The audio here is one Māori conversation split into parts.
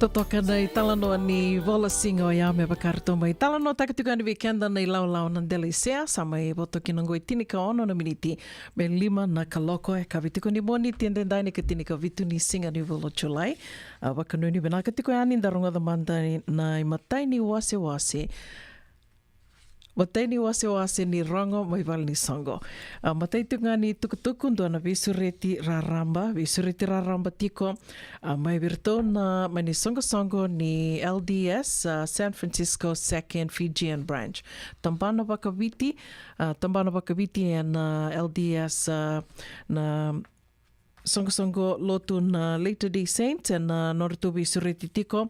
Totoka nei talanoa ni Wolasinga o ia me bakarto mai. Talanoa takatuka ni weekenda nei laulau na Delisea sa mai voto ki ngoi tinika ono na miniti me 5 na kaloko e kavitiko ni moni tiende dai ni tinika vitu ni singa ni volo July. Wakanuni bena katiko ani daronga da manda na matai ni wase. Matai ni wase ni rongo mai val ni songo. Matai tunga ni tukutuku ndo na visureti raramba tiko. Mai virto na mani songo ni LDS San Francisco Second Fijian Branch. Tambana wakaviti na LDS na songo lotu na Latter Day Saints na nortu visureti tiko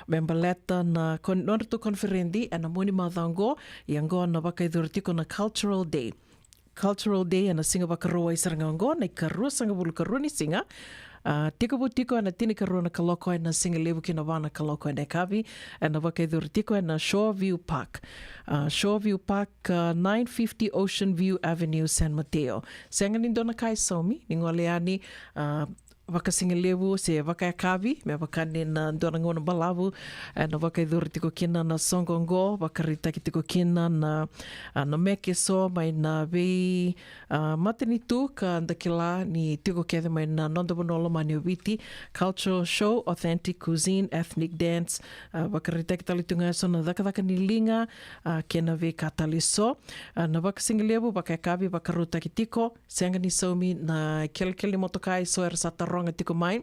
membaleta na nortu konferendi na muni madhango yango na wakaidhuru tiko na Cultural Day na singa wakaroa isarangango na ikarua sanga bulu karua ni singa tiko na tini karua na kaloko na singa lebu kina wana kaloko na kavi na wakaidhuru tiko na Shoreview Park 950 Ocean View Avenue, San Mateo. Senga nindo na kai somi, ningoleani wakasinga lewu se wakakavi me wakane na ndona ngona balavu na wakaidhuru tiko kina na songongo wakarita tiko kina na meke so mai na vei matanitu ka ndakila ni tiko kethe mai na nondabonola mani witi cultural show, authentic cuisine, ethnic dance wakarita kitalitunga so na dhaka ni linga kena vei kataliso na wakasinga lewu wakakavi wakaruta kitiko senga ni somi na kelkeli motokai so ersata tiko mai,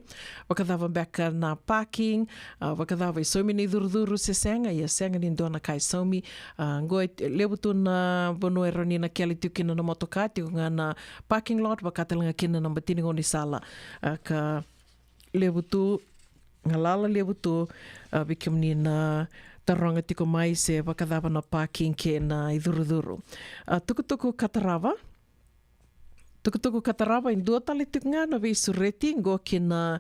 wakadhava beka na parking, wakadhava isomi ni dhuru se senga, ia senga ni ndona kai somi, ngoi lebutu na bono eroni na kiali tukina na motoka, tiko nga na parking lot, wakatalanga kina na matini ngoni sala, ka lebutu, ngalala lebutu, bikamni na taronga tiko mai se wakadhava na parking ke na idhuru. Tukutuku Katarawa in dua tali tunga na visureti ngo kina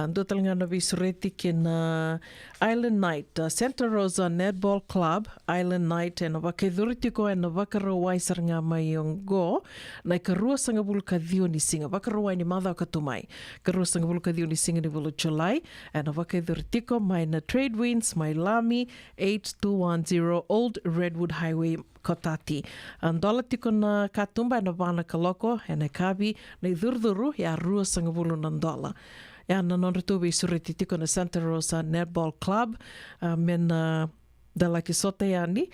dua tali nga na visureti kina Island Night Santa Rosa Netball Club Island Night na wakaidhuru tiko na wakarawai saranga mai ngo na karua sanga bulu kadhio ni singa wakarawai ni madha katumai karua sanga bulu kadhio ni singa ni bulu July na wakaidhuru tiko mai na Trade Winds mai Lami 8210 Old Redwood Highway Kotati. Andola tiko na katumba na wana kaloko na kabi na idhurduru ya rua sangabulu na ndola. Ya na nonretu sureti tiko na Santa Rosa Netball Club mena dalaki sote yani.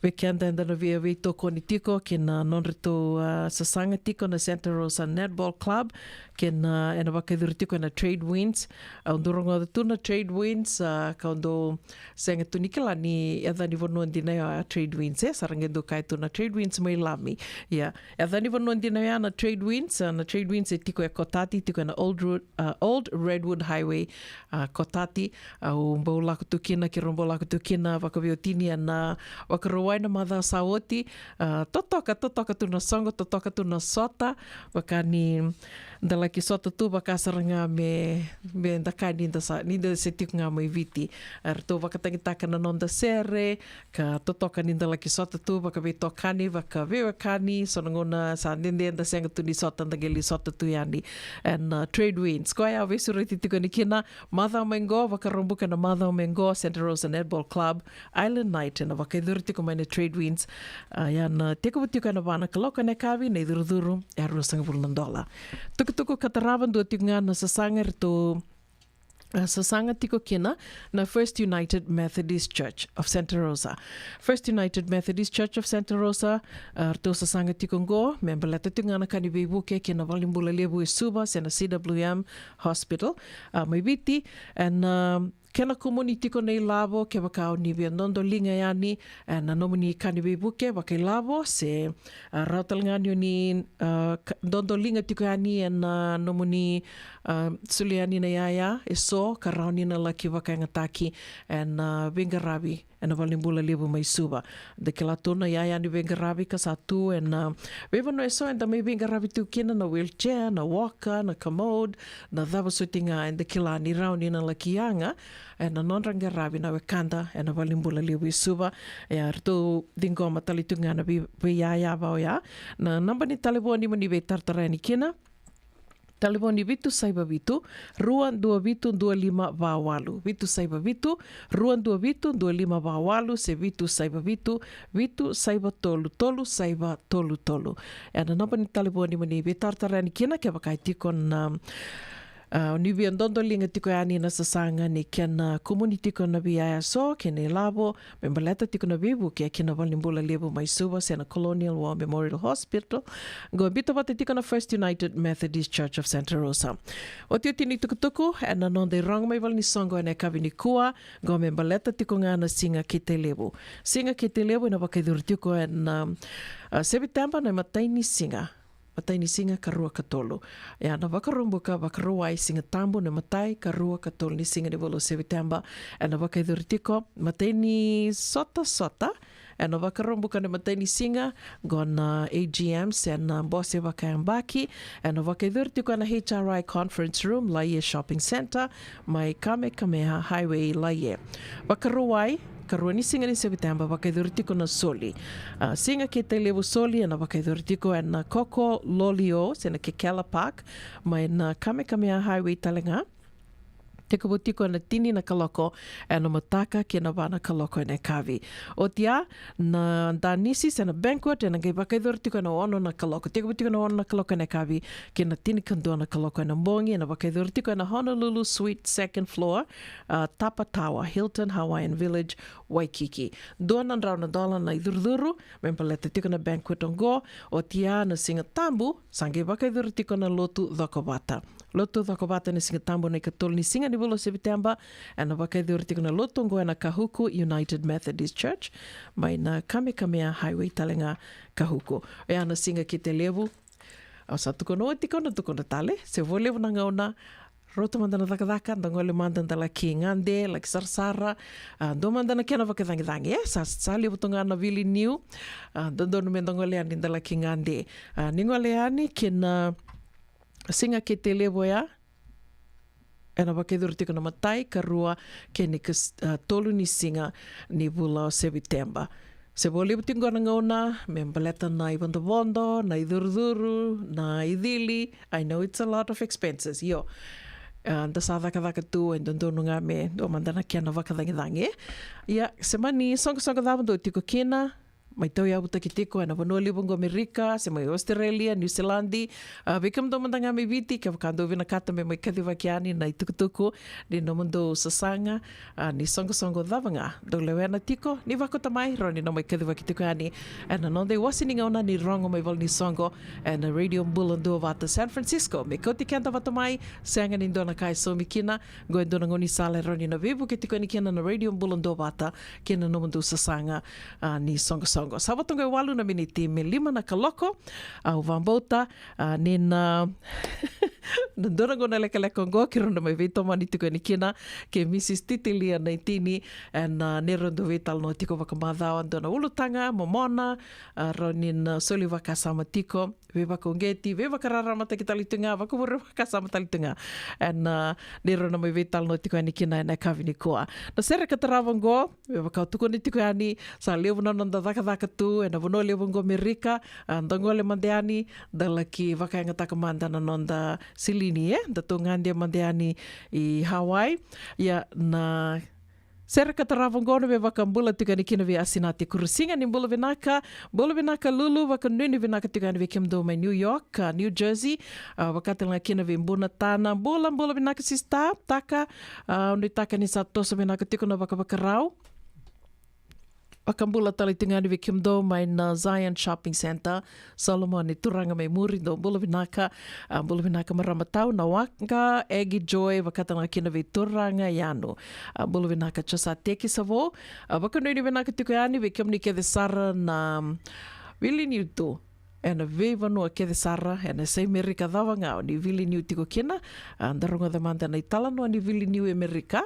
Weekenda enda na via toko ni tiko kina nonretu sasanga tiko na Santa Rosa Netball Club kina ena wakaidhuru tiko na Trade Winds undurongo da tuna Trade Winds kaundo senga tunikila ni edha ni vonuan dina Trade Winds sarangedo kai tuna Trade Winds mai Lami edha ni vonuan dina na Trade Winds tiko Kotati tiko na Old Redwood Highway Kotati umbaulaku tukina kirombolaku tukina wakaviotini na wakarawai na madha sawoti totoka tuna songo totoka tuna sota wakani dalaki sota tu bakasaranga me ndakai ninda setik nga mai viti arto wakatangitaka na nonda sere ka totoka ninda laki sota tu bakavitokani wakavewakani sonangona sa nindenda senga tu ni sota ndageli sota tu yani and Trade Winds ko ya visureti tiko ni kina madha mengo wakarumbuka na madha mengo Santa Rosa Netball Club Island Night na wakaidhuru tiko mai na Trade Winds yan tiko na wana kaloka na kavi na idhuru ya rusang $10 tuku Katarawa do tinga na sasanga rito sasanga tiko kina na First United Methodist Church of Santa Rosa. First United Methodist Church of Santa Rosa rito sasanga tiko ngo membalata tinga na kanibibuke kina walimbula lebu isuba sena CWM Hospital may biti and kena community ko nei lavo ke wakao ni via nondo linga yani na nomuni kanibe buke wakai lavo se rautalnganyo ni nondo linga tiko yani na nomuni suliani na yaya eso karauni na laki wakai ngataki vingarabi na walimbula lebu mai suba de kela tona yaya ni vingarabi ka satu vevano eso and may vingarabi tu kina na wheelchair na walker na commode na dhava sutinga and de kela ni rauni na laki yanga na nonranga rabi na wekanda na walimbula lebu suba rito dingo matalitunga na vi yaya vao ya na namba ni talebo ni mani ve tartarani kina Telefoni vitu saiba vitu, ruan dua vitu dua lima vawalu. Vitu saiba vitu, ruan dua vitu dua lima vawalu, se vitu saiba tolu, tolu saiba tolu tolu. E na napa ni telefoni mani vitartarani kina ke wakai tikon ni vi andondo linga tiko ani na sasanga ni kena community ko na via so kene lavo membaleta tiko na vivu ke kena valimbula levo mai suwa sena Colonial War Memorial Hospital go bito vate tiko na First United Methodist Church of Santa Rosa o tio tini tukutuku e na nonde rong mai val ni songo ene kavini kua go membaleta tiko ngana singa kite levo ina wakaidur tiko en September na mataini singa karua katolo. Ya na wakarumbuka wakaruai singa tambo na matai karua katolo ni singa ni volo September. E na wakaidurtiko matai ni sota. E na wakarumbuka na matai ni singa gona AGM sen bosse wakayambaki. E na wakaidurtiko na HRI Conference Room Laie Shopping Center mai Kamehameha Highway Laie. Wakaruai karua ni singa ni September wakaidurtiko na soli. Singa ke te levo soli na wakaidurtiko na Koko Lolio sena ke Keller Park mai na Kamehameha Highway Talenga. Te kabutiko na tini na kaloko e na mataka ke na wana kaloko e ne kavi. O tia na danisi sena banquet e na gai wakaidurtiko na ono na kaloko. Te kabutiko na ono na kaloko e ne kavi ke na tini kandua na kaloko e na mbongi e na wakaidurtiko na Honolulu Suite second floor Tapa Tower Hilton Hawaiian Village Waikiki. Dua rau na dola na idurduru mempaleta tiko na banquet ongo o tia na singa tambu sange wakaidurtiko na lotu dhokobata. Lotu dhokobata na singa tambu na ikatol ni singa ni volo September e na wakaidurtiko na lotu ongo e na Kahuku United Methodist Church mai na Kamehameha Highway Talenga Kahuku. E ana singa ki te levu au sa tukono o tiko na tale se vo levu na ngauna Rota mandana dhaka ndangole mandana la ki ngande la ki sarsara do mandana kena vakadhangi sa levu tonga na vili new dondo me ndangole ani ndala ki ngande ningole ani kena singa ki te levu ya e na wakaidurtiko na matai karua ke ni tolu ni singa ni vula o September. Se vole butingo na ngauna, membaleta na ivondo, na idurduru, na idili. I know it's a lot of expenses. Yo, da sa dhaka tu en dondo nga me do mandana kia na wakadhangi. Ya, se mani songa dhavando tiko kena, mai tau ia buta ki tiko e na vanua libungo Amerika, se mai Australia, New Zealandi, vikam do mandanga me viti, ke wakando vina kata me mai kadhiwa ki ani na itukutuku, ni no mundo sasanga, ni songa dhavanga, do lewena tiko, ni wakota mai, roni no mai kadhiwa ki tiko ani, e na nonde wasininga ona ni rongo mai val ni songo, e na Radio Mbulando vata San Francisco, me koti kenta vata mai, seanga ni ndona kai so mikina, goe ndona ngoni sale roni na vivu ki tiko ni kina na Radio Mbulando vata, kina no mundo sasanga, ni songa Sabatonga walu na miniti me lima na kaloko au vambota nena ndora gona leka ngo kirona mai vito mani tiko ni kina ke Mrs. Titilia na itini na nerondo vital no tiko wakamadhao ndona ulutanga momona ronin soli wakasama tiko ve wakongeti ve wakararama te kitalitunga wakuburu wakasama talitunga nerona mai vital no tiko ni kina na kavini koa na sere kataravango ve wakautuko ni tiko ani sa levu na nanda dhaka tu na vono levu ngo Amerika ndangole mandeani dalaki wakainga takamanda na nonda silini da tungandia mandeani I Hawaii ya na sera kataravangona ve wakambula tukani kina ve asinati kurusinga ni bula vinaka lulu wakanuni vinaka tukani ve kimdo mai New York New Jersey wakatela kina ve mbuna tana bula vinaka sista taka undi taka ni satosa vinaka tukana wakawakarau Wakambula tali tingani ve kimdo mai na Zion Shopping Center Solomon ni turanga mai muri do bula vinaka maramatau na waka Egi Joy wakatanga kina ve turanga yano bula vinaka chosa teki savo wakanuni vinaka tukani ve kimni ke de sara na vili niutu ena ve vanua ke de sara ena sei Amerika dawanga ni vili niu tiko kina ndaronga demanda na itala no ni vili niu Amerika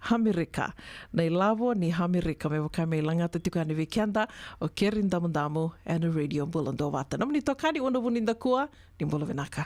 Hamirika. Nei lavo ni Hamirika me wakai me langata tika ni weekenda o kerin damu and a Radio Mbulando vata. Namni tokani una vuninda kua ni mbula vinaka.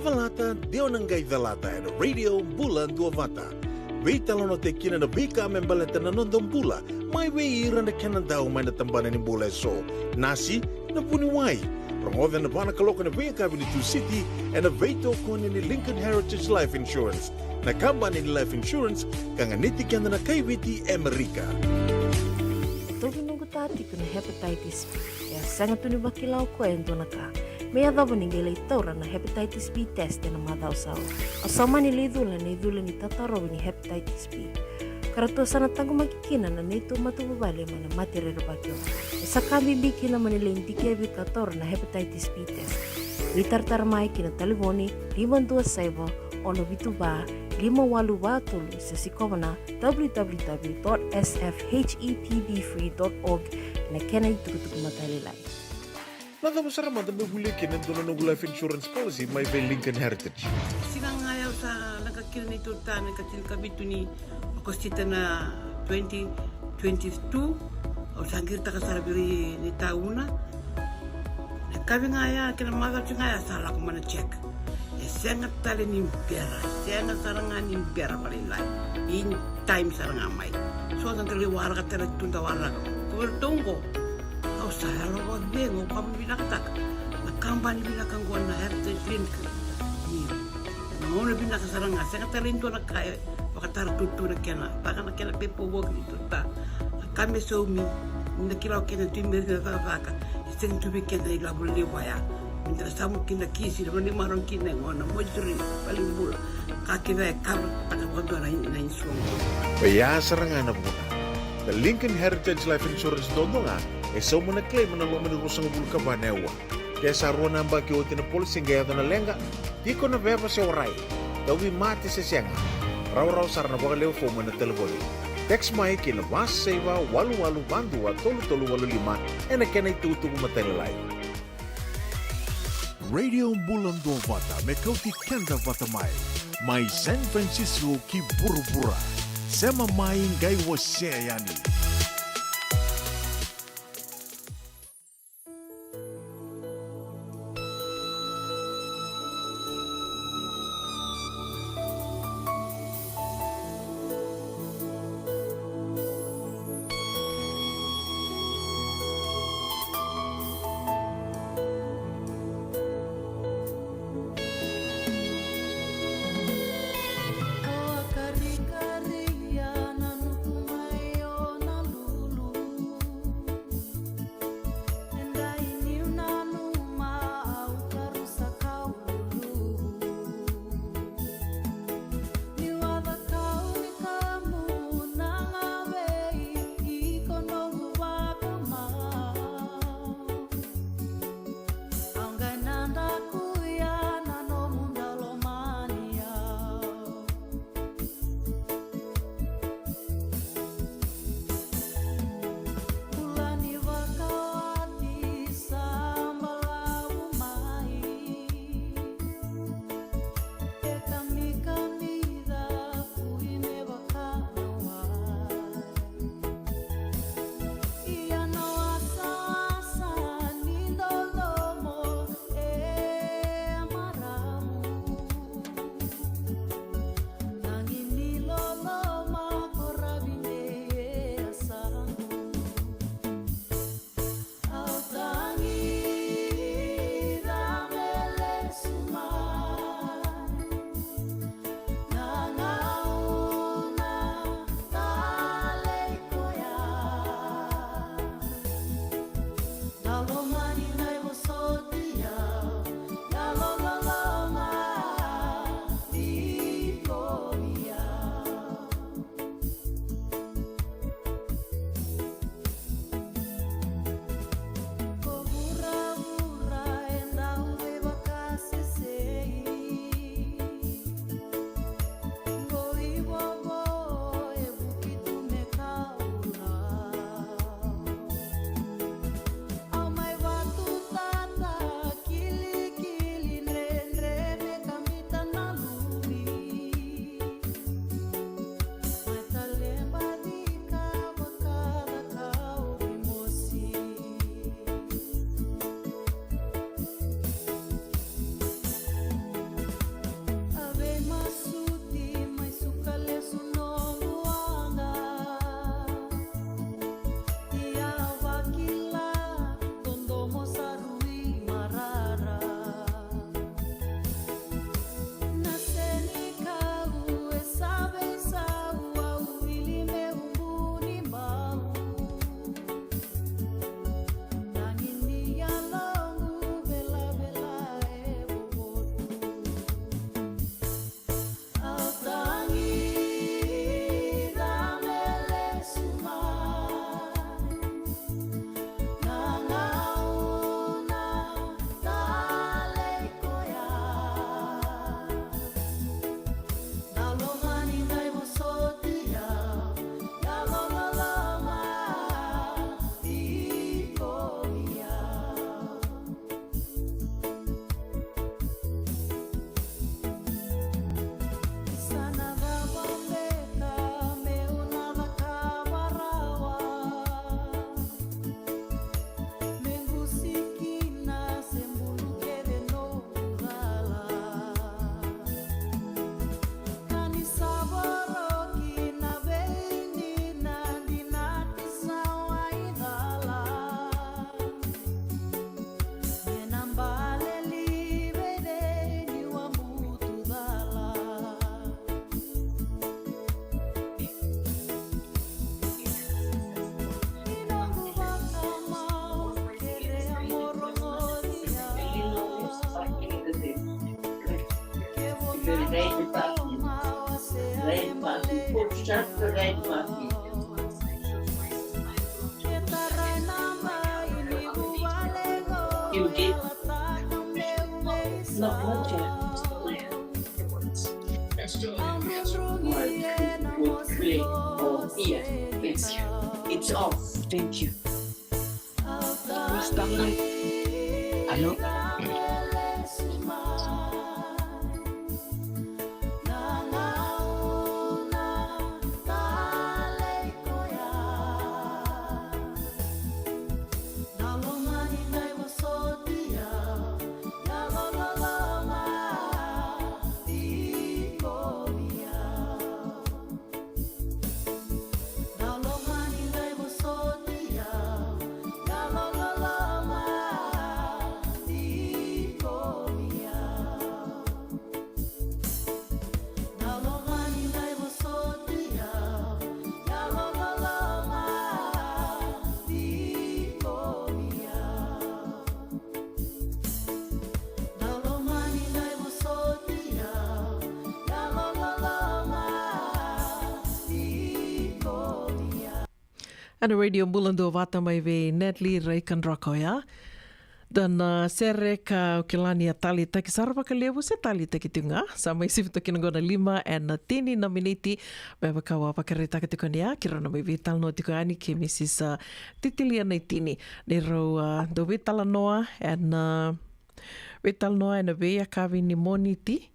Avalata, Deonangai Velata, and Radio Bulan Duavata. Veitalono te kina na vika membaleta na nondon bula, mai veira na kenandau mai na tambana ni bula so. Nasi, na puniwai. Promoven na bana kaloko na Vika Avenue City, and a veito kone ni Lincoln Heritage Life Insurance. Na kamba ni Life Insurance, kanganiti kanda na kaiviti Amerika. Toki nungu tati kuna hepatitis B. Ya sanga tuni bakilau ko endo na ka. Mea dhavo ningele itaura na hepatitis B test na madhau sawa. Asama ni lidhula ni tataro ni hepatitis B. Karato sana tangu makikina na neto matububali mana materero bakyo. Sakabi biki na manila indike bikator na hepatitis B test. Ritartar mai kina telefoni 527 ono bituba 5883 sa sikomana www.sfhepbfree.org na kena itukutuk matalilay. Nada mo sarama da mebuli kina dono no life insurance policy mai ve Lincoln Heritage. Sigang ayaw sa nagkakil ni Turta ng katil kabitu ni Akostita na 2022 o sangir ta kasarabiri ni tauna. Nagkabi nga ya kinamagal siya nga ya sala ko mana check. Sengat tali ni pera, sengat sarangan ni pera palilay. In time sarang amay. So ang taliwara ka tala tundawara ko. Kuwertongko. Kau saya lo wag bengo pambilaktak. Nakambani bilakang ko na heritage link. Namono binakasaranga sengat tali nito na kaya pakatar tutu na kena. Baka na kena pepo wag nito ta. Kami so mi nakilaw kena timir na tataka. Iseng tubi kena ilabul liwaya. Minta samu kina kisi na mani marong kina ngona mojuri paling bula kaki na kar taka kondo na insuang. Kaya sarangan na muna. The Lincoln Heritage Life Insurance dodo nga so mo na claim na lo manurusang bulu ka banewa. Kaya sa ruwan ang baki o tinapulsing gaya na lenga di ko na beba si oray. Dawi mati sa siyang raw sarana bakalew fo mo na telefoni. Text mai kina mas saiva walu bandua tolu 85 na kena itutu matalilay. Radio Bulan Duavata me kauti kenda vatamai. Mai San Francisco ki burubura. Sema mai ngai waseyani. Kari-kari ya nanu kumayo nalu red party. Red party. Put shut the red party. You did. Not much. Play. Oh, here. It's off. Thank you. Hello? Ana radio bulando vata mai ve Natalie Reikendrakoya. Dan sere ka o ke lani a tali taki sarwa ka lewu se tali taki tunga. Sa mai sifito kina gona 5 and tini na miniti. Beba ka wa pakareta ka tukania. Kira na mai vital no tiko ani ke Mrs. Titilia nei tini. Nei rau do vitala noa and vital noa and vea kawi ni moniti.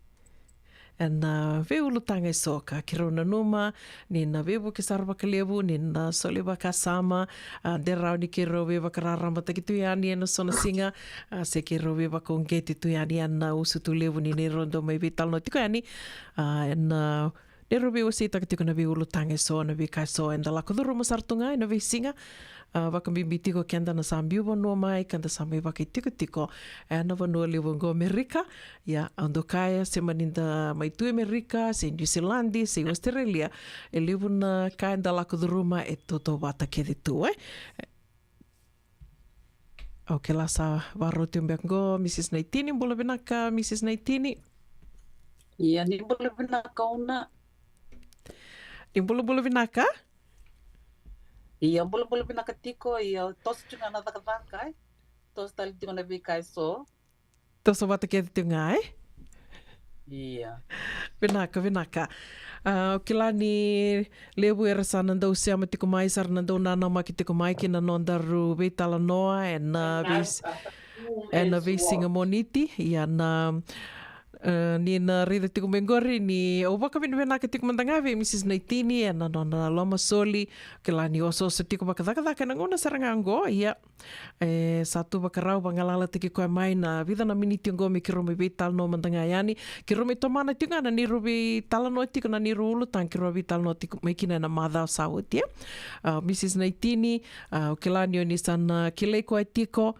And ve ulutanga i soka, ki rona numa, ni na vebu ki sarwa ka lewu, ni na soliwa ka sama, de rau ni ki rau vewa ka raramata ki tuyani e na sona singa, se ki rau vewa ka ungeti tuyani ana usutu lewu ni ne rondo mai vital no tiko yani, and ne rau vewa si taka tiko na ve ulutanga i so, na ve kai so, and la kodoro masartunga, na ve singa, waka mimbi tiko kenda na sambiuwa no mai, kanda sambi waka i tiko, na vanua lewu ngo Amerika, ya ando kaya se maninda mai tu Amerika, se New Zealandi, se Australia, e lewu na kaya nda lako duruma e toto wata kede tu, Ok, lasa waro te umbek ngo, Mrs. Naitini, mbula binaka, Mrs. Naitini. Ia, ni mbula binaka una. Ni mbula binaka? Ia, mbula binaka tiko, ia, tos chunga na taka, tos tali tiko na vikai so. Toso wata kede te ngai? Ia. Binaka. O ke la ni lewu e rasa nandau se ama tiko mai sar nandau nana ma ki tiko mai ki na nondaru veitala noa e na veisinga moniti ia na ni na rida tiko mengori ni o waka vina ka tiko mandangave Mrs. Naitini e na nona loma soli ke la ni oso tiko wakadakadaka na ngona saranga ngo ia satu wakarau wangalala tiki koe mai na vida na miniti ngo me ki rome veital no mandangai ani ki rome tomana tiko na ni rovi tala no tiko na ni ulu tang ki rovi tala no tiko mai kina na madhao sautia Mrs. Naitini o ke la ni o ni sana kilei koe tiko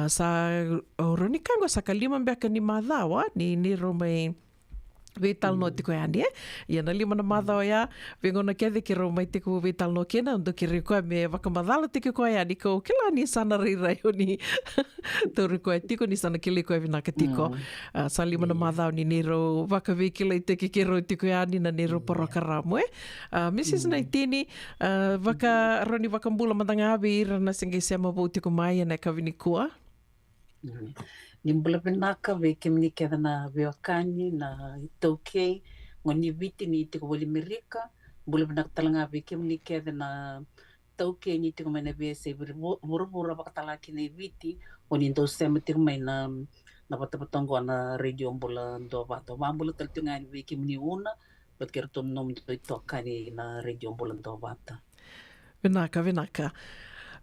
sa roni kango sa kalima mbeka ni madhao ni rome veital no tiko yani ia na lima na madhao ia vengona kede ki rome tiko veital no kena ndo ki rikoe me wakamadhala tiko koe yani ko kila ni sana rirai o ni toro koe tiko ni sana kile koe vinaka tiko sa lima na madhao ni nero wakavekila i teki ki ro tiko yani na nero porokaramu Mrs. Naitini roni wakambula madanga avi ira na singe sema vau tiko mai na kavini kua Ni mbula binaka ve kemini keda na veokani na itaukei ngoni viti ni tiko wali Amerika mbula binaka talanga ve kemini keda na taukei ni tiko mai na vese vura wakatalaki na viti ngoni ndo sema tiko mai na patapatongo na radio mbula ndo vato mbula taltunga ni ve kemini una bat kero tom nom itokani na radio mbula ndo vata Vinaka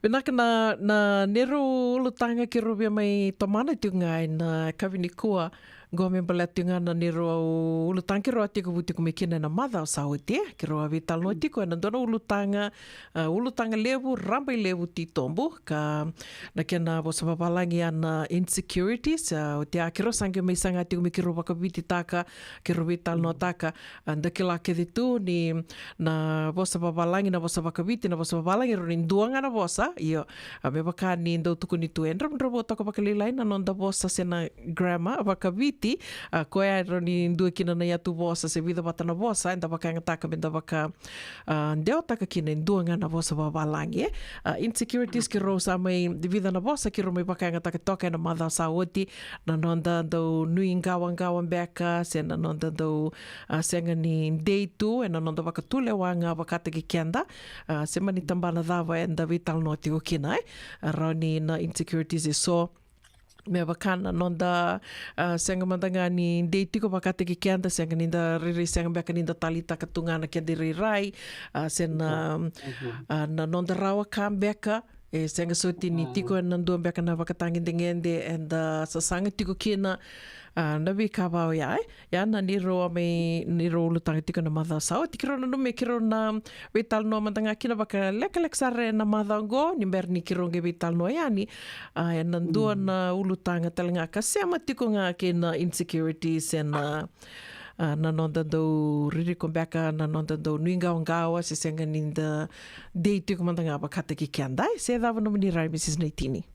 Vinaka na nero ulutanga ki rovia mai tomana tiungai na kawini kua go me bala tiunga na nero ulutanga ki roa tiko vutiko me kina na madhao sautia ki roa vital no tiko na dona ulutanga lewu rambai lewu ti tombu ka na kena vosa papalangi ana insecurities o te akiro sange mai sanga tiko me ki roa wakaviti taka ki roa vital no taka da ki la ke tu ni na vosa papalangi na vosa wakaviti na vosa papalangi ro ni duanga na vosa iyo me baka ni ndo tuku ni tu endra ndro bota ko bakali lain na nonda vosa sena grammar wakaviti iti koe ai roni ndua kina na iatu vosa se vida watana vosa enda waka ngataka me waka ndeo taka kina ndua ngana vosa wawalangi insecurities ki ro sa mai vida na vosa ki ro mai waka ngataka toka na madha sa oti na nonda do nui ngawa beka se na nonda do senga ni deitu na nonda waka tule wanga wakata ki kianda se mani tambana dava enda vital noti o kina roni na insecurities e so me wakana nonda senga mandanga ni deiti ko wakate ki kianda senga ninda riri senga beka ninda talita katungana kia diri rai sena na nonda rawa kam beka senga soti ni tiko na ndua beka na wakatangi dengende and sasanga tiko kina na vi kawao ya na niro ulutanga tiko na madha sao tikiro na nume kiro na vital no mandanga kina baka lek sare na madha ngo ni berni kiro nge vital no yani na ndua na ulutanga talenga kasema tiko nga kina insecurities and na nonda do riri kombeka na nonda do nuingawa se senga ninda deiti ko mandanga bakata ki kiandai se dava no minirai Mrs. Naitini.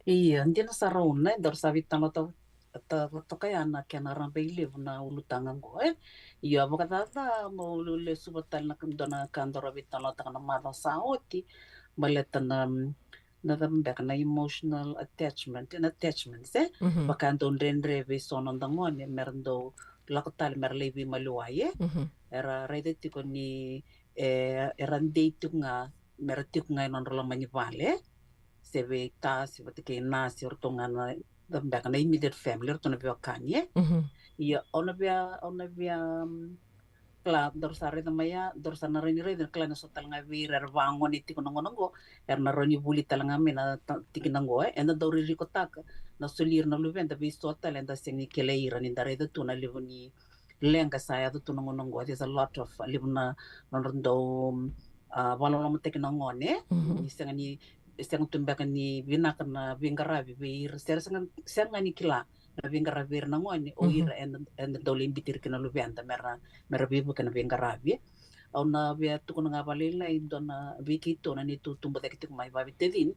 Iya, ndina sarona dar savitano ta tokayana kena rambe live na ulutanga ngoe. Iya bokata mo le subatal na kandona kandora vitano ta na mada saoti baletana na dambeka na emotional attachment bakando ndendre ve sononda ngone merndo lakotal merlevi maluaye era redeti koni era date nga merti nga non rola mani vale se ve ta se vate na se ortonga na dambeka na immediate family ortona vio kanye ia ona via kla dorsare da maya dorsana reni reni kla na sotal nga vir vango ni tiko ngongo erna roni buli talanga mena tikinango enda dori rikotaka na solir na luvenda vi sotal enda sengi kele ira ni dare da tuna livuni lenga saya da tuna ngongo there's a lot of livuna nondo valolo tikinango ne senga ni senga tumbaka ni vinaka na vingaravi vir senga ni kila na vingaravi na ngone o ira and dole imbitir kina luvenda mera vivu kana vingaravi au na via tukuna nga valela indona vikito na ni tutumba dekiti mai vavitedin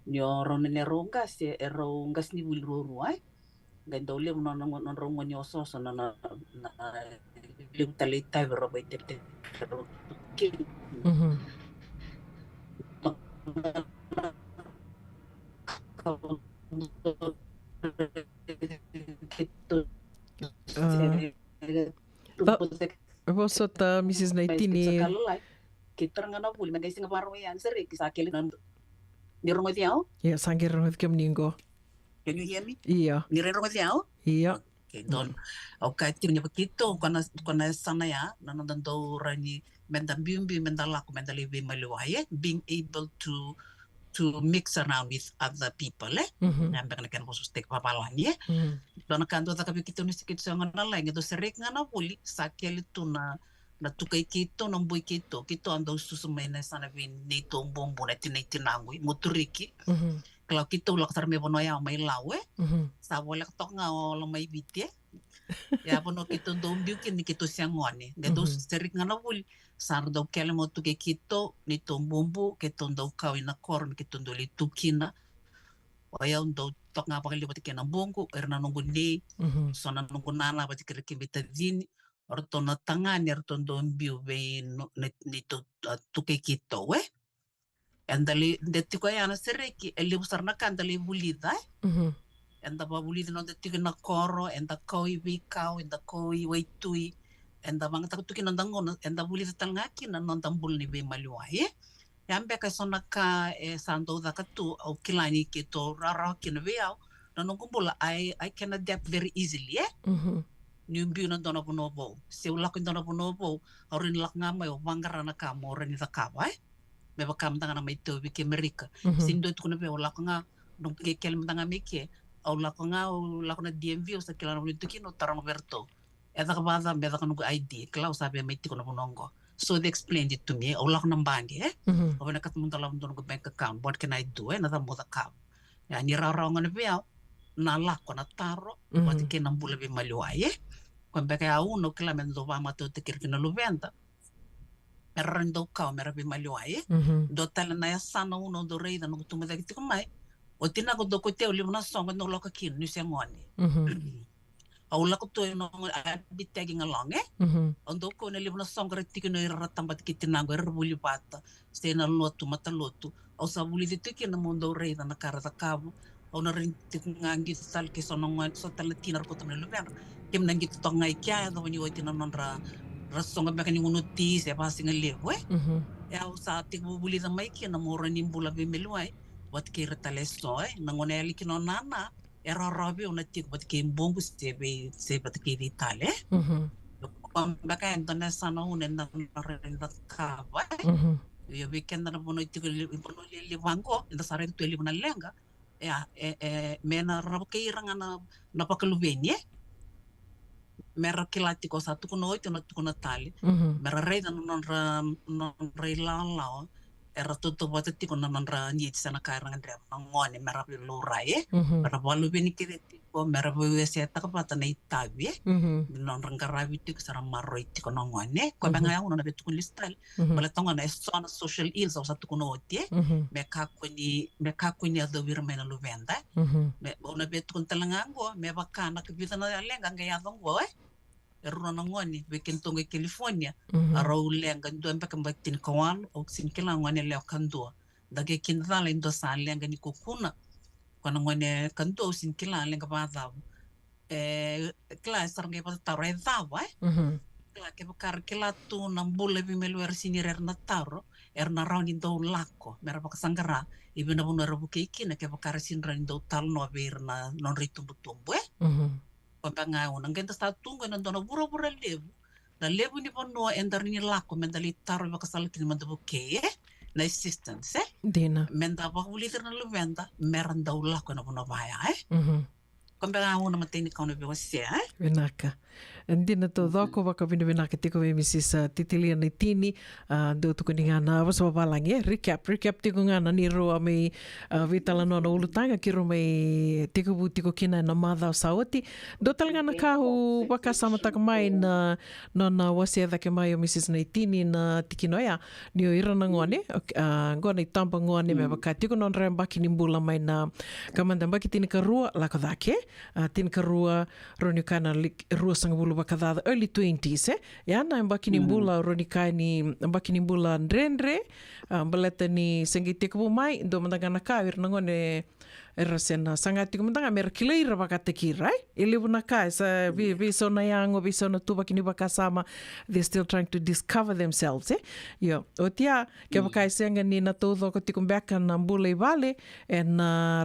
ni orone ne rongas rongas ni buluru ai gandole non rongo ni ososo na liutale tai roba itete Vosota Mrs. Naitini kita ngana buli magai singa baro yan sere kisakeli nan ni rongo diao ya sangir rongo kem ningo. Can you hear me? Iya. Ni rongo diao Iya. Okay, don okay tirnya begitu kana sana ya nanon do rani menda bimbi menda laku menda levi maluaye being able to mix around with other people nambe kana kan bosus tek papalani don kanto ta kapikito ni sikit sa ngana lang ito serek ngana buli sakeli tuna na tukai kito ng boy kito ando susumay na sana vin nito bombo na tinangui motoriki kalau kito ulak sarme bono ya may lawe sa wala tok nga o may bitye ya bono kito dombiu kin kito siangone gato serik nga na bul sar daw kele mo tukai kito nito bombo kito daw kawin na korn kito doli tukina o ya daw tok nga pakilibot kina bongo erna nunguni so na nungunana ba tikirikibita din orto na tangani orto dombiu be nito tukai kito andali detti ko yana sereki eli busarna kandali bulida enda ba bulida no detti na koro enda koi vikau enda koi waitui enda bang takutuki nandango enda bulida talngaki na nondambul ni be maluaye yambe ka sonaka sando da katu au kilani kito rara kinveao no kumbula I can adapt very easily Nyumbi na dona bonobo se ulak dona bonobo orin lak ngamay o bangarana kamo orin ita kabay me bakam tanga na may tobi ke Amerika sindo itu kuna be ulak nga dong ke kel tanga meke ulak nga ulak na DMV o sa kilana nito kino tarang verto eta ka bata be ta kanu ID klau sabi may tiko na bonongo so they explained it to me ulak nang bangi o na katmunta lam don ko bank account what can I do na ta mo ta kab ya ni raraw nga be na lako na taro what ke nang bula be maluaye Kwambeka ya uno kila mendo va mato te kirkina luvenda. Errando kao merabi maluaye. Do tala na ya sana uno do reida no kutumeda kitiko mai. O tina ko do kote o limna songa no loka kin ni se ngoni. au la ko to no bitagi ngalong ondo ko ne libna songre tikino ira tambat kitinango erbuli bata stena lotu mata lotu au sa buli de tikina mondo rei na kara ta cabo au na rinti ngangi sal ke sono ngan so talatina ko tamne luber kem nangi to ngai kya do ni wotina nonra rasonga bakani ngunuti se pasinga lewe au sa tiku buli na mai kina mora nimbula be meluai wat ke retalesto na ngoneli kino nana era robi una tiku bat ke mbongu se bat ke vitale baka entona sana unen na renda kava yo weekend na bono tiku bono li wango inda sare tu li bona lenga mena rabo ke iranga na pakaluvenie mera kilati ko satu kuno itu na tukuna tali mera rei na non rei lao era tutu bota tiko na non ra ni sana kairanga ndre na ngone mera lu rai mera balu beni kireti ko mera we se ta ka pata na itabi non ranga rabi tiko sara marro tiko na ngone ko banga uno na betu listal bala tonga na sona social ills o satu kuno tie me ka kuni ado virmena lu venda me ona betu talanga ngo me bakana ke bitana lenga nga dongo eruna ngoni weekend tonga California arau lenga ndo mbaka mbatin kawan o sinkela ngone le kando dage kindala ndo sa lenga ni kokuna kona ngone kando sinkela lenga bada class arnge pa taro edawa la ke bakar kela tu nambule bimelu ersinir na taro erna rauni ndo lako mera baka sangara ibina bunu rabu keiki na ke bakar sinra ndo tal no berna non ritumbu tumbu panga una ngenta sta tunga na dona bura levu na levu ni pono endar ni lako mendali taro baka salkin mandabu ke na assistance dina menda ba uliter na luvenda meranda ulako na pono baya panga una mateni kauna be wase Vinaka. Dina to doko waka vinaka tiko me Mrs. Titilia ni tini do tuku ni ngana was walangi recap tiko ngana ni roa me vitala no ulutanga kiro me tiko kina na madha saoti do talangana kahu waka samataka mai na nona wase dake mai o Mrs. ni tini na tikinoya ni o ira na ngone ngona itampa ngone me waka tiko non rembaki ni mbula mai na kamanda mbaki tini karua lako dake tini karua roni kana rua sanga bulu bakadada early 20s yana mbaki ni mbula roni kani mbaki ni mbula ndrendre baleta ni sengite ko mai ndo mandanga ka ir ngone erasena sangati ko mandanga merkileira bakatekira ilibuna ka sa vi sona yango vi sona tu bakini bakasama they still trying to discover themselves yo otia ke bakai senga ni na todo ko tikumbeka na mbula vale en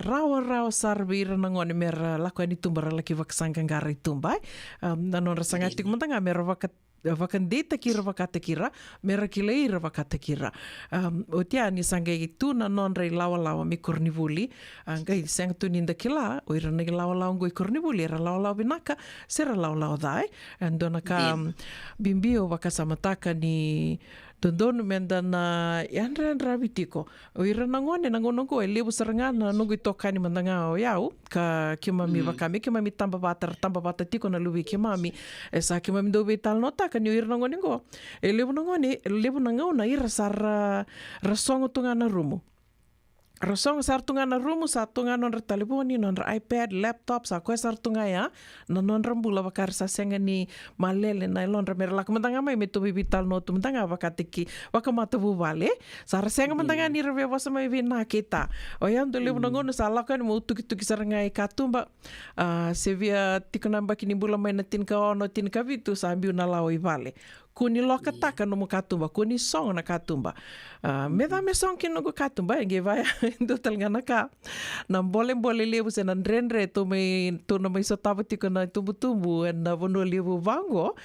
rawa sarvira ngone mer lakani tumbara laki vaksanga ngari tumbai nanon sangati ko mandanga mer vakandeta kira vakatekira mera kileira vakatekira otia ni sanga itu na non rei lawa mi kornivuli ngai sanga tu ninda kila o ira ngai lawa ngoi kornivuli era lawa binaka sera lawa dai andona ka bimbio vakasamataka ni Dondon menda na yanra rabitiko o ira nangone nangonongo e lebu sarangana nungu tokani mandanga o yau ka kimami vakami kimami tamba bata tiko na lubi kimami esa kimami do vital nota kan ira nangone go e lebu nangona ira sar rasongo tungana rumu Rasong sartunga na rumu satunga non telefoni non iPad laptop sa ko sartunga ya non rambula bakar sa senga ni malele na lon ramera la kamandanga mai meto bibital no tumandanga bakatiki wakamata bu vale sar senga mandanga ni reve wasa mai vina kita oyam do lebu ngono sala kan mo tuki saranga katumba sevia tikonamba kini bula mai na tin ka ono tin ka vitu sambiu na laoi vale kuni loka taka no katumba kuni song na katumba me song kino go katumba nge vai do talngana ka na bole lebu se na rendre to no mai sotava tiko na tumbu na vono lebu vango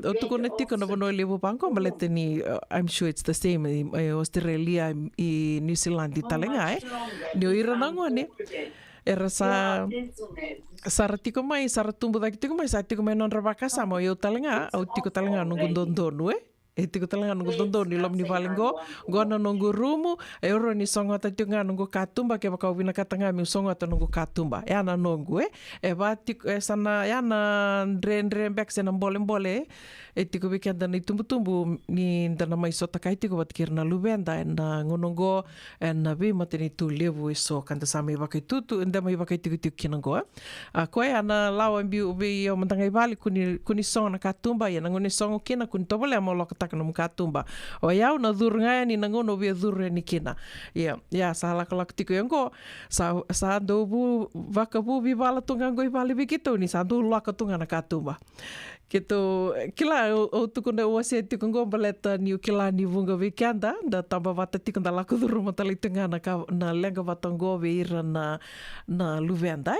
o tuko na tiko na vono lebu vango maleteni I'm sure it's the same Australia i New Zealand i talenga ni o ira nangone era sara tiko mai sara tumbu daki tiko mai sa tiko mai non rabaka sama yo talenga au tiko talenga nungu dondonu Iti ko talaga nungu tondo ni lom ni valingo gona nungu rumu oro ni songo ta tunga nungu katumba ke baka wina katanga mi songo ta nungu katumba yana nungu vati sana yana ndre bek sena mbole iti ko bikenda ni tumbu ni ndana mai sota kai ti ko batkir na lubenda na ngonongo na bi mateni tu levu so kanta sami baka tutu nda mai baka tiku kinango ko yana lawa bi o mantanga vali kuni songo na katumba yana ngone songo kina kun tobole mo taka no katumba o yau na dhurnga ni nangono via dhurre ni kina ya sala kalak tiko yango sa do bu vakabu bi bala tunga ngoi bali bikito ni sa do laka tunga na katumba kito kila o tukuna o se tiko ngo baleta ni kila ni vunga vikanda da tamba vata tiko da laka dhurru matali tunga na lenga vatango veira na luvenda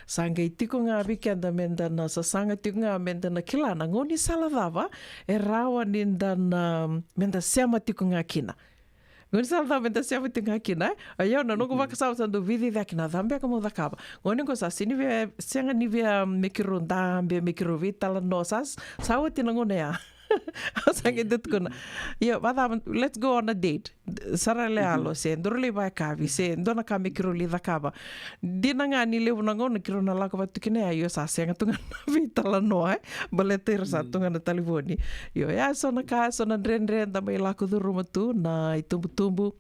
sanga tiko nga vikanda menda na sasanga tiko nga menda na kila na ngoni sala dava rawa ninda menda sema tiko nga kina ngoni sala dava menda sema tiko nga kina ayo na nungu vaka sawa sando vidi kina dhambe kamo dhakaba ngoni ngo sasi ni vya senga ni vya mekiro dhambe mekiro vitala no sawa tina ngone ya sange dit kuna let's go on a date sarale alo se ndorle ba kavi se ndona ka mekiro li dhakaba dina nga ni levu nango na kiro na laka batukine ayo sa senga tunga vitala no baleter sa tunga na talivoni ya sona ndren da mai lako durumatu na itumbu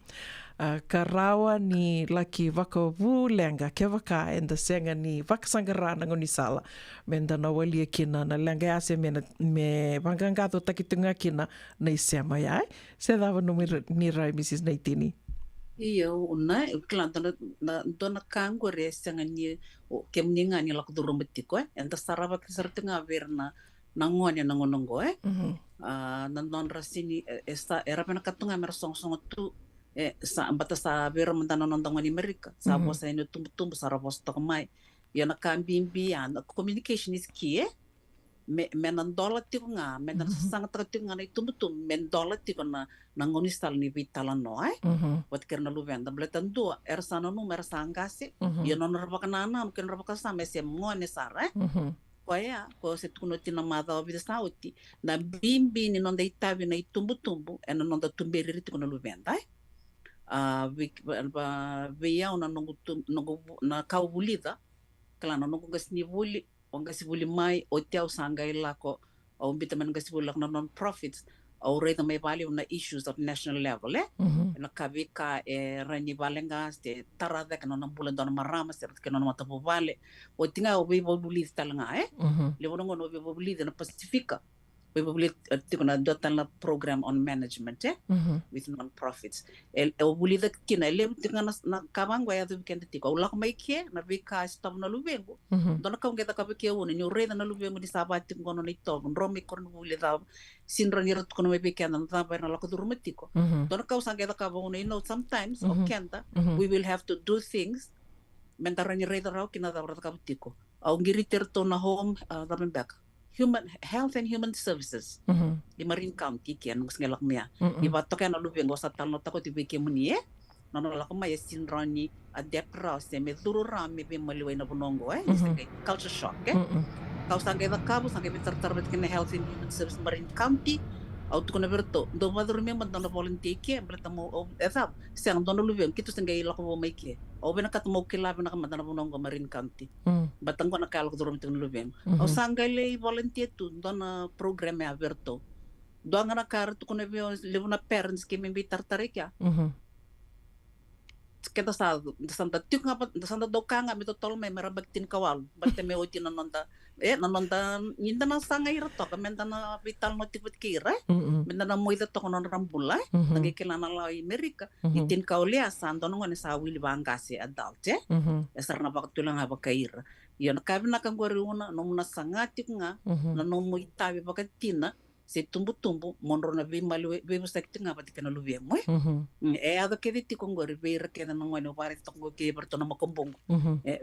karawa ni laki vakavu lenga ke vaka enda senga ni vakasangara nango ni sala menda na wali kina na lenga ase me vangangato takitunga kina na isema ya se dava no ni rai Mrs. Naitini iyo una klanta na dona kango re senga ni kemninga ni lak durumtiko enda sarava kisartunga verna nangone nangonongo na non rasini esta era pena katunga mer song tu bata sa vera mantana nondang ni Amerika sa bosa ino tumbu sa rabos to mai yana kambimbi ana communication is key menan dola tiko nga menan sangat tiko nga tumbu men dola tiko na nangoni stal ni vitala no wat kerna lu venda bletan do ersano no mersangasi yana norbakanana mungkin robakasa mese ngone sara Koya, ko se tuno tina mada obida sauti na bimbi ni nonda itavi na tumbu ena nonda tumberi tiko na lu venda veia una na kau bulida kala na nungu gasni buli o gasi buli mai o teu sanga ilako o bita man gasi buli na non profits o reda mai vale una issues at national level na kavika rani valenga ste tarada kana na bulan dona marama se kana na mata vale o tinga o be buli talanga le wono no be buli na pacifica we will tikuna dotana program on management with non-profits o buli da kina le tikana na kabangwa ya do kende tiko ulak mai ke na vika stop na lubengo dona ka ngeta ka ke woni nyu reda na lubengo ni sabati ngono ni to romi kon buli da sinra ni rot kono me bekenda na ba na lako durmetiko dona ka usanga ka woni no sometimes o kenda we will have to do things mentara ni reda raw kina da ka tiko au ngiri terto na home da back Human Health and Human Services di Marin County kian ngus ngelak mia di batok ya nalu bengo satal no tako tibe ke muni nono lak ma yesin rani adepra se me durura me be maliwe na bonongo culture shock kau sange da kabu sange bitar tarbet kene Health and Human Services Marin County au tu kono berto do madru me mandana volunteer ke bertemu etap sang dono lu ben kitu sange lak bo mai ke au bena katmo ke la bena mandana bonongo Marin County batang ko nakal ko durum tin lu ben au sange le volunteer tu dona program e aberto do ngana kar tu kono be levuna parents ke me bitar tareka kita sa santa tuk ngapa santa dokanga mito tol me merabaktin kawal batte me oti nanonta nanonta ninda na sanga irto ka menta na vital motivut kira menta na moida to konon rambula ngi kelana la Amerika itin kaulia santo ngone sa wili bangasi adult esarna baktulang haba kaira yon kabina kan goruna no na sangati nga na no moitabi bakatina se tumbu monro na be malu be sekti nga pati kana luwe mo ado ke diti ko ngor be reke na ngone pare to ko ke berto na makombong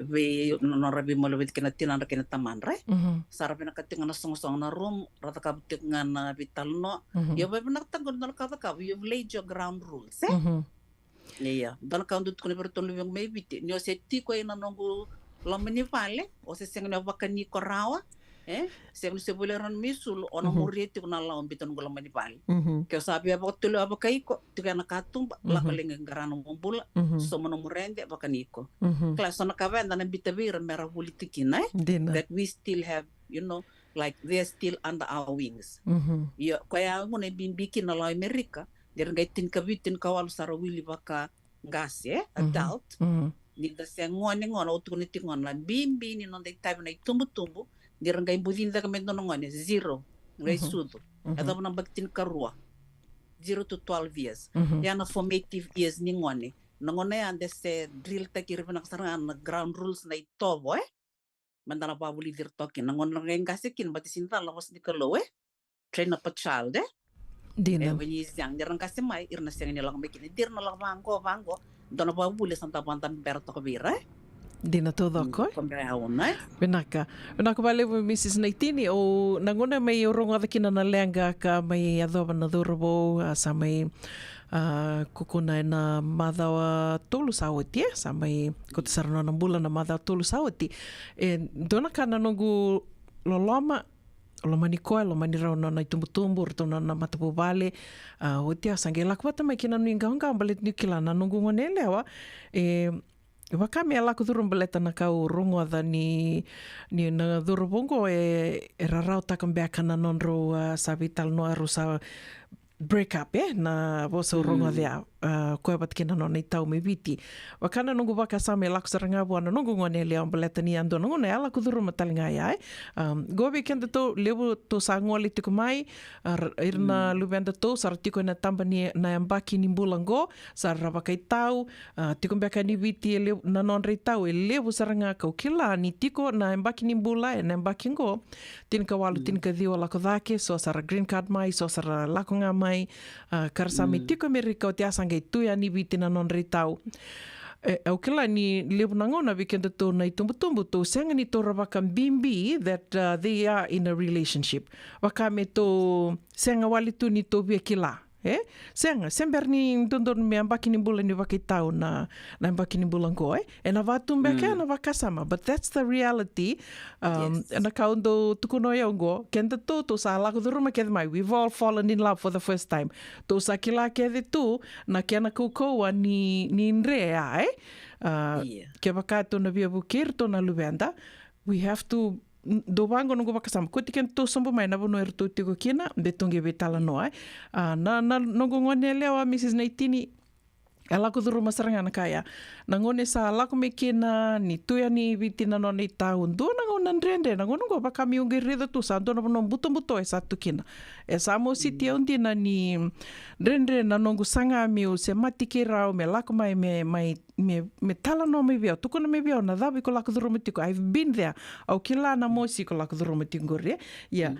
be no rabi malu be kana tinan reke na taman re sarabe na katinga na song na room rata ka tinga na vital no yo be na tangon na ka you laid your ground rules yeah dan ka ndut ko ne berto luwe me biti nyo se ti ko ina nongo lamani vale o se senga na vakani ko rawa Se boleh ran misul ona muriti kuna lawan biton gola mani bali. Mhm. Ke sabi apa tulu apa kaiko tuka na katum la kalinga garano mombula so mono murende apa kaniko. Mhm. Klas ona kavenda na bitavira mera politiki na Dina. that we still have, like they're still under our wings. Mhm. Yo kaya ngone bikin na la Amerika der ngaitin kabitin kawal sara wili baka ngas adult Mhm. ni da se ngone utukuni tingon la bimbi ni non dei tabi na tumbu der ngai budin da kamen no ngone 0 ngai sudu ata na baktin karua 0 to 12 years yana formative years ni ngone ande se drill ta kiribna kasara na ground rules na itobo mandana babuli dir tokin ngon ngai ngasikin batisinta la was dikalo train up a child Dina. when he's young der ngasi mai irna seng ni lang mekin dir na lang bango dona babuli santa pantan berto kabira Dina todo ko. Kombrauna Benaka. Benaka vale Mrs. Naitini o nangona mai o rongo da kina na lenga ka mai adoba na durabo sa mai kukuna na madawa tolu sawati sa mai ko te sarana na bula na madawa tolu sawati dona kana nongu loloma lo mani koe, lo mani rau na tumbu-tumbu, rito na matapu vale, o tia sange laku wata mai kina nui ngahonga ambalet niukila na nungu ngone lewa, wakame alaku dhuru mbaleta na kau rongo adha ni na dhuru bongo rarau takambea kana nonro sabital no aru sa break up na vosa rongo adha koe bat kina no nei tau me viti. Wakana nungu waka same laku saranga buana nungu ngone lea mbaleta ni ando nungu ne alaku dhuru matalinga ia gobe kenda to lewu to sa ngoli tiku mai irna luvenda to sar tiko na tamba ni na ambaki ni mbulango sar rawakai tau tiko mbeka ni viti na nonrei tau lewu saranga kau kila ni tiko na ambaki ni mbula na ambaki ngo tinka walu tinka dio lako dhake so sar green card mai so sar lako nga mai karsami tiko Amerika o te asanga i tuia ni viti na nonrei tau au kila ni lewu na ngona wikenda tō nei tumbu-tumbu tō senga ni tō rawaka bimbi that they are in a relationship. Waka me tō senga wali tu ni tō via kila. Senga, sember ni ndondon me ambaki ni bula ni waki tau na ambaki ni bula ngo na watumbeke na wakasama. But that's the reality. Na kaundo tukuno yao ngo, kenda tō sa lako dhuruma kede mai. We've all fallen in love for the first time. Tō sa kila kede tū, na kena koukoua ni nrea ke waka tōna via bukir tōna luwenda. We have to do wango nungu wakasama. Ko tiken tō sombo mai na wano tō tiko kina, betonge betala noa. Na nungu ngone lewa Mrs. Naitini, alako dhuru masaranga na kaya. Na ngone sa alako me kina, ni tuia ni viti na noni tau. Ndo na ngona nrende, na ngona ngwa baka miungi rida tu sa, ndo na wano mbuto e sa tukina. E sa mo siti aundi na ni nrende na nongu sanga miu se matike rao me lako mai me tala no me veo. Tukuna me veo na dhabi ko lako dhuru matiko. I've been there. Au kila na mosi ko lako dhuru matiko re. Yeah.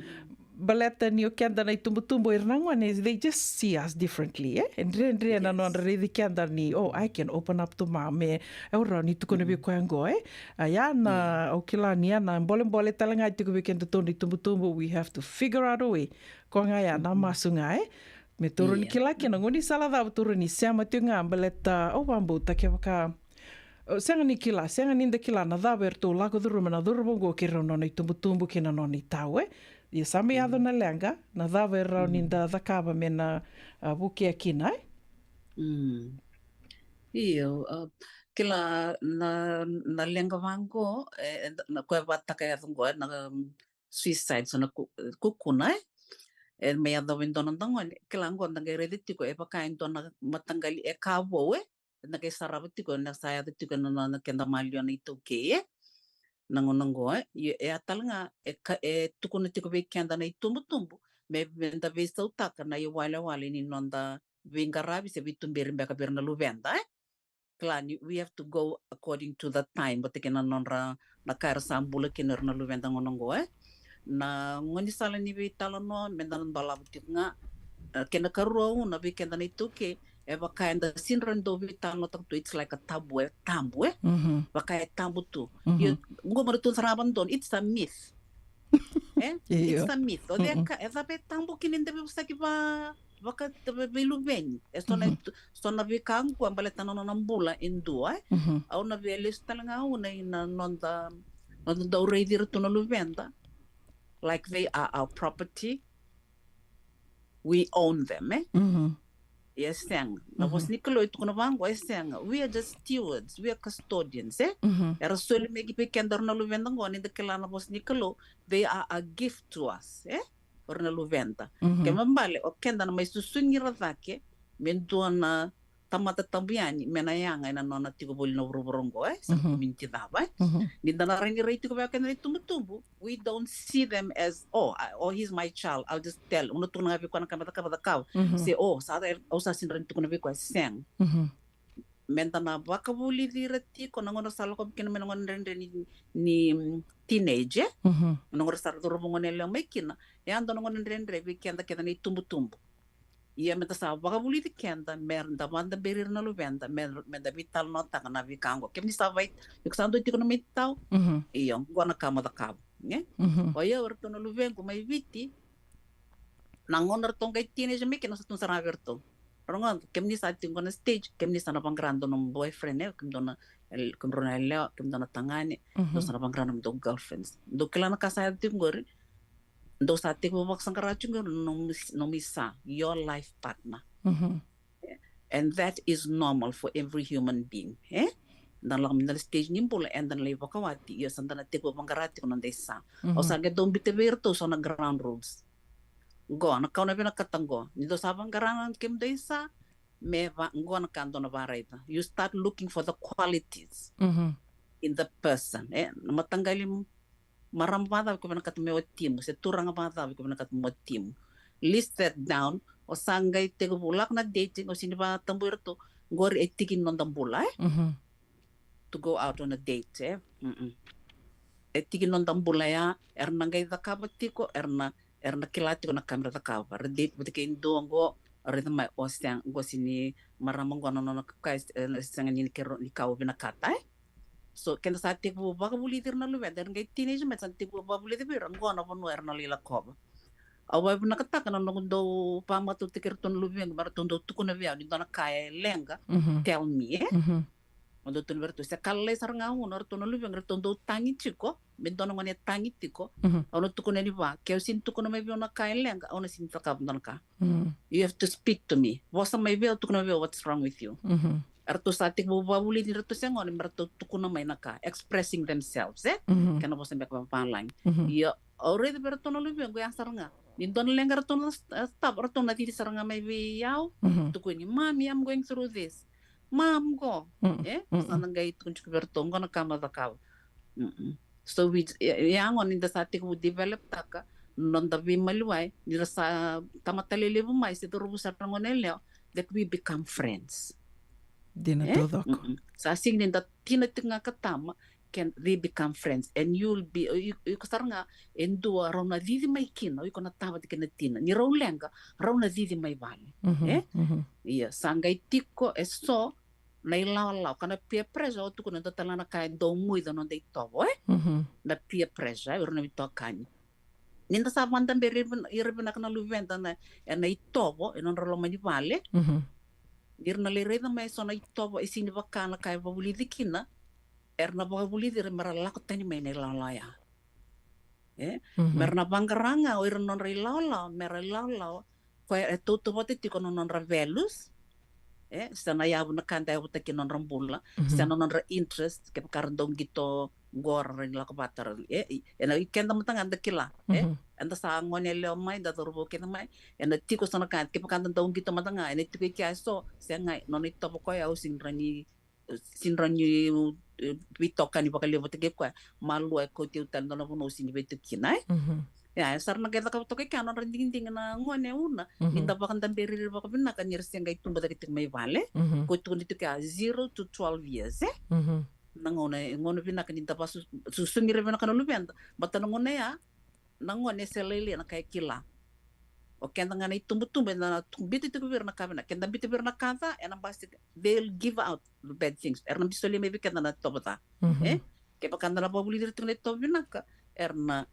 Baleta ni o kenda nei tumbu-tumbu irnangwane, they just see us differently, And re na no redi kenda ni, I can open up to ma me eura ni tukuna bi koango, Ya na o kila ni ana mbole talanga i tuku kenda to ni tumbu-tumbu, we have to figure out a way. Ko nga ya na masunga, Me toro ni kila kena ngoni sala da toro ni sama tunga baleta o wambu take waka senga ni kila, senga ni kila na da berto lako dhuru na dhuru bongo kira no ni tumbu-tumbu kina no ni tau, Ia sami ado na lenga, na dhawe rau ni da dhakaba me na wukia kina, Iyo, kila na lenga wango, na koe wataka ya thungo, na suicide, so na kukuna, me adho windona ndongo, kila ngo nanga reditiko, pakain dona matangali kawo, na kay sarabitiko, na sayaditiko na kenda malio na itoke, nangonongo atalanga tukuna tiko be kenda na tumbu me venda be sautaka na wale ni nonda vingarabi se vitumberi mbeka berna luvenda klani we have to go according to the time but kena nonra na kar sambula kener na luvenda ngonongo na ngoni sala ni be talano mendan bala butinga kena karuo na be kenda na ituke kinda sinran do vital to it's like a tabu baka tabu tu ngomor tu saraban don it's a myth it's a myth o de ka esa pe tambo kinin de busaki ba baka te beluven sona be kang ko ambaleta no nambula indua au na veles talanga una ina nonda uridir tu no luvenda like they are our property. We own them, eh? Yes, sang. Na was Nicolo to Konavango, sang. We are just stewards, we are custodians, eh? Era soli megi pe kendor na luvenda in the Kelana was Nicolo, they are a gift to us, eh? Or na luvenda. Kemambale, o kenda na may susungira vake, menduana tamata tambiani, menayanga na nona tigobol na uruborongo, eh? Sa community dava, eh? Ninda na rin rate ko baka na tumutubo. We don't see them as, oh, he's my child. I'll just tell. Uno to na ko na kamata ka. Say, oh, sa sa sinran to na ko sang. Menta na baka buli dirati ko nangono sala ko kin menongon rin ni teenager. Nongor sar do robongon lang may kina. Yan do nongon rin revi kenda keda ni tumbo. Ia meta sa baka buli di kenda mer da banda berir na luvenda mer da vital nota na vikango. Kemni sa vai yuksando ti ko na mitao. Iyon gona kama da kabo. Né? Olha, eu estou no luvengo, mas viti, não honor tão que teenage me que nós estamos a ver to. Rongon, que me disse ati na stage, que me disse na bangrando num boyfriend, né? Que me dona el, que me dona el, que me dona tangani, nós na bangrando num girlfriends. Do que lá na casa de tingori, do sa ati ko baksan karachungo no misa, your life partner. And that is normal for every human being, eh? Dan lang minal stage nimbol and dan lay wakawati yo sanda na tikwa bangarati ko nande sa o sa gedong biteberto so na ground rules go na kauna bina katango nido sa bangaranan kim desa meva go na kando na baraita you start looking for the qualities in the person matanggalim marambada ko bina katme tim se turang bada ko bina katme tim list that down o sangay tego bulak na dating o siniba tamburto gor etikin non tambula to go out on a date, eh? Etikin non tambulaya, erna gay da kabatiko, erna kilatiko na kamera da kaba. Date with the indongo, rhythm my ostiang, go sini maramang no kais sangan ni kero ni kau binakata, eh? So kenda sa tiku baka bulitir na luwe, dan gay teenage met san tiku baka bulitir go na pono erna lila koba. Away binakata kana no do pamatu tikirton luwe, baraton do tukuna via, ni dona kaya lenga, tell me, eh? Quando tu vertu se kalle saranga uno tu no luve ngerto do tangi chiko bentono ngone tangi tiko ono tu kono ni ba ke sin tu kono me biona kaelenga ono sin taka ka you have to speak to me wasa me be tu kono be what's wrong with you arto satik bo babuli ni reto sengon merto tu kono mai naka expressing themselves kana bosa be ka online ya already berto no luve ngo yang saranga ni don lengar to no stop arto na ti saranga me be yaw tu ko ni mami I'm going through this Mom go, sanang gay kung bertong ko na kama da kaw. So we yang on in the satik wo develop taka non da vi maluay nila sa tamatalili mo mai sa turo sa rangonelyo that we become friends. Di na tudok. Sa sing din da tinatik nga katama can they become friends and you'll be you kasar nga endua raw na didi may kino iko na tama di kinatina ni raw lenga raw na didi may vale. Iya sangay tiko eso na ilaw kana peer pressure tu kuna tatala na kain do muy do non dei tobo na peer pressure ur na bito kani ninda sa mandan beri irben na luventa na na itobo non rolo mani vale dir na lere na mai so na itobo isini bakana kai babuli dikina erna babuli dir marala ko tani mai na lalaya merna bangaranga o non rilala merala ko to bote ti kono non ravelus sana ya na kanda uta kinon rambula sana non interest ke karndong gito gor ring la kabatar ena ikenda matang anda kila anda sa ngonele mai da turbo kena mai ena tiko sana kan ke pakandan dong gito matanga ena tiko kya so sengai non ito ko ya sinrani bitokan ni bakali bote ke kwa malu ko ti utan no no sini betu kinai ya sarna kita kau toke kan orang ding na ngone una minta bakan tamberi baka bina kan nirsi yang gaitu bada kitik may vale ko tu itu ka 0 to 12 years nangone bina kan minta pas susungir bina kan lupian bata ngone ya nangone selele na kay kila o kenda ngana itumbu na tumbiti tu na kabina kenda biti na kanta and pasti they'll give out the bad things erna bisoli maybe kenda na tobata ke pakanda na babuli dito na tobina ka erna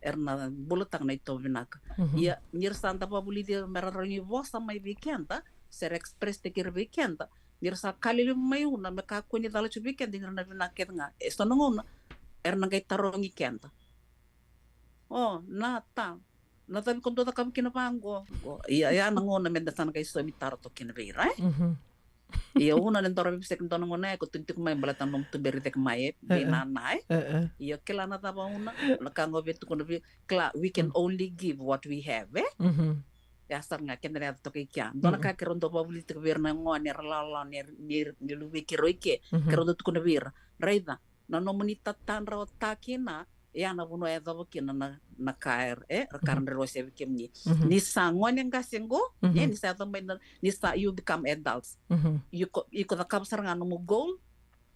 bulatang na ito vinaka ya nir santa babuli dia merarani vosa mai vikenda ser express te kir vikenda nir sa kalilu mai una me ka kuni dala chu vikenda nir na vinaka nga esto nongona erna gai tarongi kenda oh na tabi kon tota kam kina pango ia nangona menda sana kai so mitaro to kina beira ia una len tora bibsek ntona ngona ko tuntuk mai balatan nom tu berite kmai be nanai ia kela na taba una la kango betu kono be kla we can only give what we have ya sarnga kenda ya to kya dona ka kerondo babuli te berna ngone rala ni luwe kiroike kerondo tu kono bir raida na nomunita tanra takina ya na buno ya dabo kina na kair rekaran rose bikemni ni sangon yang gasengo ni sa tambay ni sa you become adults you ko da kapsar nga no goal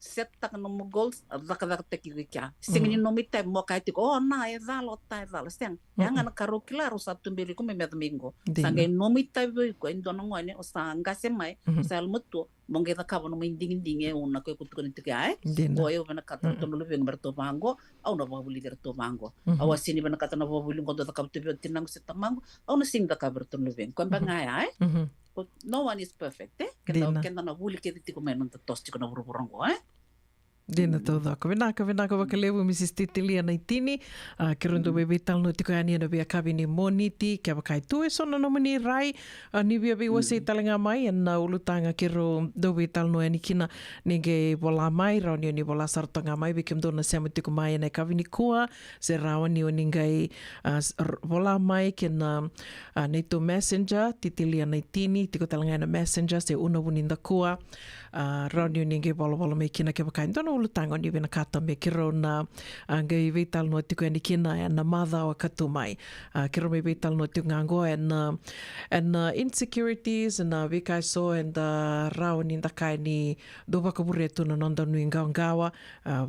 set tak no goals da tekikya singin no mite mo kay tik na ya zalo ta zalo seng ya nga nakaro klaro sa tumbiri ko memet mingo sangay no mite ko indono ngone o sa gasemay sa almuto mongge da kabo no minding una ko kutukon tikay o yo bana katar to no lubeng berto mango au na babuli berto mango awa sini bana katar na babuli ko da kabto tinang sa mango au na sing da kaber to lubeng ko bangaya no one is perfect kenda na buli ke tiko menon to tos tiko na buruburango Dina toda ko vinaka wakalewu Mrs. Titilia Naitini ke rondo bebe tal no tiko ani na bia kabini moniti ke bakai tu so no mani rai ni bia be wase talanga mai na ulutanga ke ro do be tal no ani kina ninge bola mai ra ni bola sartanga mai be kem do na sama tiko mai na kabini kua se ra ni ningai bola mai ke na neto messenger Titilia Naitini tiko talanga na messenger se una buninda kua ra ni ninge bola mai kina ke bakai no ulutanga ni bena kata me ke ro na ngai vital no tiko ni kina na mother wa katu mai ke ro me vital no tiko ngango and insecurities and vikai so and rao ni ndakai ni do baka buretu no nonda nui ngawa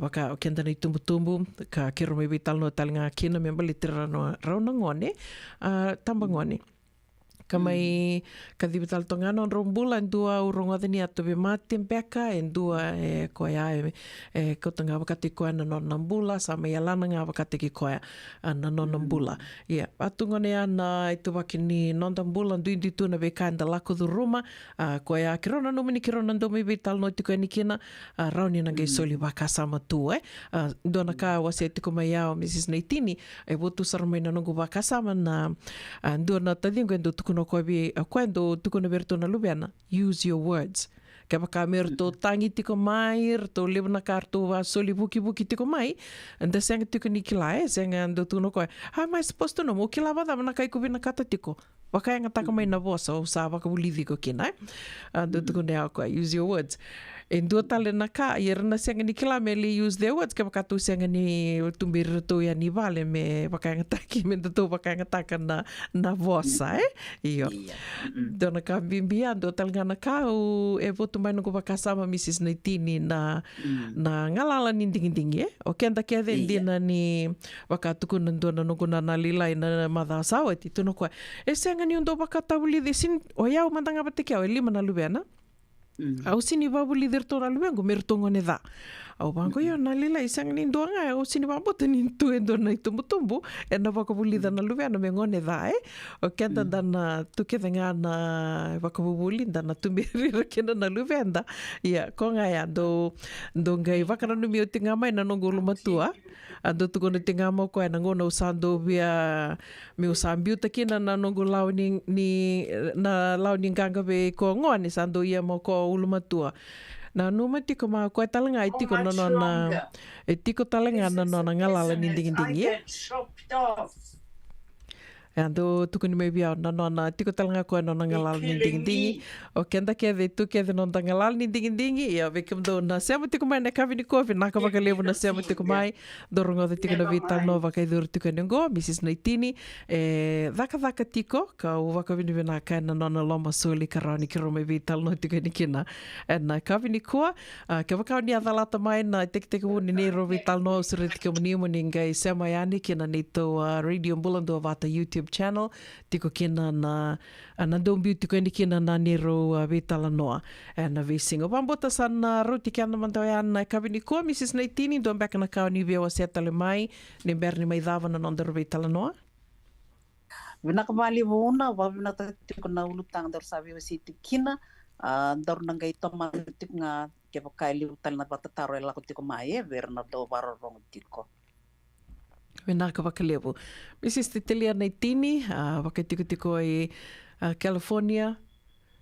baka kenda ni tumbu ka ke ro me vital no talinga kina me balitira no rao na ngone tamba ngone kamai kadibital tongano rombula ndua urongwadeni atobe matim peka endua koya ko tanga wakati koya na nambula sama yalana nga wakati ki koya na nambula atungone ana itu wakini nambula nduindi tu na beka nda lako du ruma koya kirona nomini kirona ndomi vital no tiko nikina rauni na ngai soli waka sama tu dona ka wase tiko mayao Mrs. Naitini botu sarmaina nungu waka sama na ndona tadingo endo tuku no koe quando tu kono verto na lubiana use your words ka baka merto tangi tiko mai to lebna kartu va soli buki tiko mai anda senga tiko nikila senga ando tu no koe am I supposed to know mo kila vada na kai kubina kata tiko baka nga taka mai na vosa o sa baka bulidi ko kina ando tu kono ko use your words en dua tale na ka yerna senga nikila meli use their words ka baka tu senga ni tumbir to ya ni vale me baka nga taki me to baka nga taka na vosa iyo dona ka bimbia ando talga na ka o voto mai no baka sama Mrs. Naitini na ngalala ni ding o kenda ke dina ni baka tu kun ndo no kuna na lila na mada sawa ti tu no ko senga ni ndo baka tabuli desin o ya o mandanga bateke o lima na lubena au sini babuli dertora luengo mertongo ne da au bango yo na lila isang ni ndoanga au sini babota ni tu endo na tumbu na bakabuli da na lubena mengone da o kenda dana tu ke nga na bakabuli da na tumbiri kenda na lubenda ko nga ya do ngai vakana no mi tinga mai na ngolo matua ando tu kono tinga mo ko na ngona usando bia mi usambiu takina na ngolo lau ni na lau ni ganga be ko ngoni sando ia mo ko ulumatua na numa tiko ma ko talanga tiko no na tiko talanga no na ngalala ni ding ando tukuni mai bia na tiko talanga ko na ngalal ni ding o kenda ke de tu ke de non ngalal ni ding ia vekem do na sema tiko mai na kavini ko na ka baka levo na sema tiko mai dorongo de tiko na vital nova kai dur tiko ngo Mrs. Naitini daka tiko ka u vaka vini na ka na loma soli karani ki rome vital no tiko ni kina na kavini ko ke baka ni adalata mai na teko ni ro vital no sure tiko ni mo ningai sema yani kina ni to radio mbulando vata YouTube channel tiko kina na dombi tiko ni kina na nero vitala noa na visingo pambota sana roti kana mantoyan na kabini ko Mrs. Naitini do back na ka ni via setale mai ni berni mai dava na nonder vitala noa vina kamali bona wa vina tiko na ulutang dor sabi wasi tikina dor nangai toma tik nga ke pakai liutal na batataro la ko tiko mai verna do baro rong tiko Menaka wakalevu. Mrs. Titelia Naitini, wakatiko i California.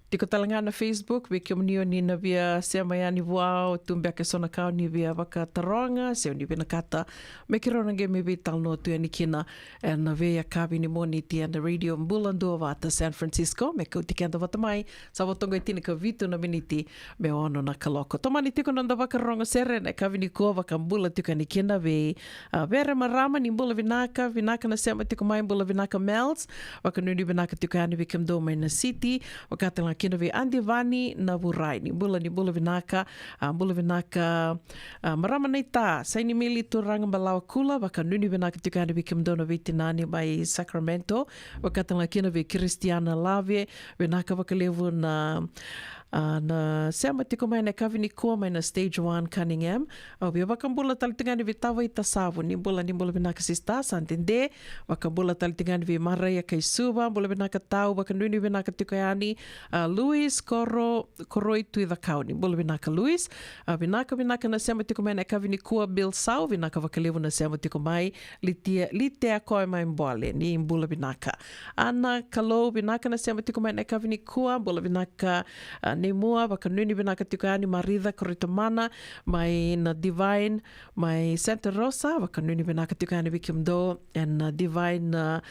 Tiko talanga na Facebook, we kiomnio ni na via semayani wao, tumbeka sona kau ni via waka taronga, seo ni vina kata, me kirona ge me vi talno tu ani kina, na vea kavi ni moni ti ana radio mbulando vata San Francisco, me kau tikenda vata mai, sa watonga itina ka vitu na miniti, me ono na kaloko. Tomani tiko nanda waka ronga sere, na kavi ni kua waka mbula tika ni kina ve, vera marama ni mbula vinaka na sema tiko mai mbula vinaka Mel's, waka nuni vinaka tiko ani vi kimdo mai na city, wakata la kina vi Andi Vani na Vurai ni bula vinaka marama nei tā sai ni mili turanga malawa kula waka nuni vinaka tukana vi kimdona vi tinani mai Sacramento wakatanga kina vi Christiana Lave vinaka wakalevu na sema tiko mai na kavini kua mai na stage 1 Cunningham we wakambula talitingani vi tawa i tasavu ni bula vinaka sista santende wakambula talitingani vi maraya kai suba bula vinaka tau wakanuni vinaka tiko yani Louis koroi tui the county bula vinaka Louis vinaka na sema tiko mai na kavini kua Bill Sau vinaka wakalevu na sema tiko mai litea koe mai mbole ni bula vinaka Ana Kalau vinaka na sema tiko mai na kavini kua bula vinaka ne mua wakanuni vinaka tukani Maritha Koritamana mai na Divine mai Santa Rosa wakanuni vinaka tukani Vikimdo and Divine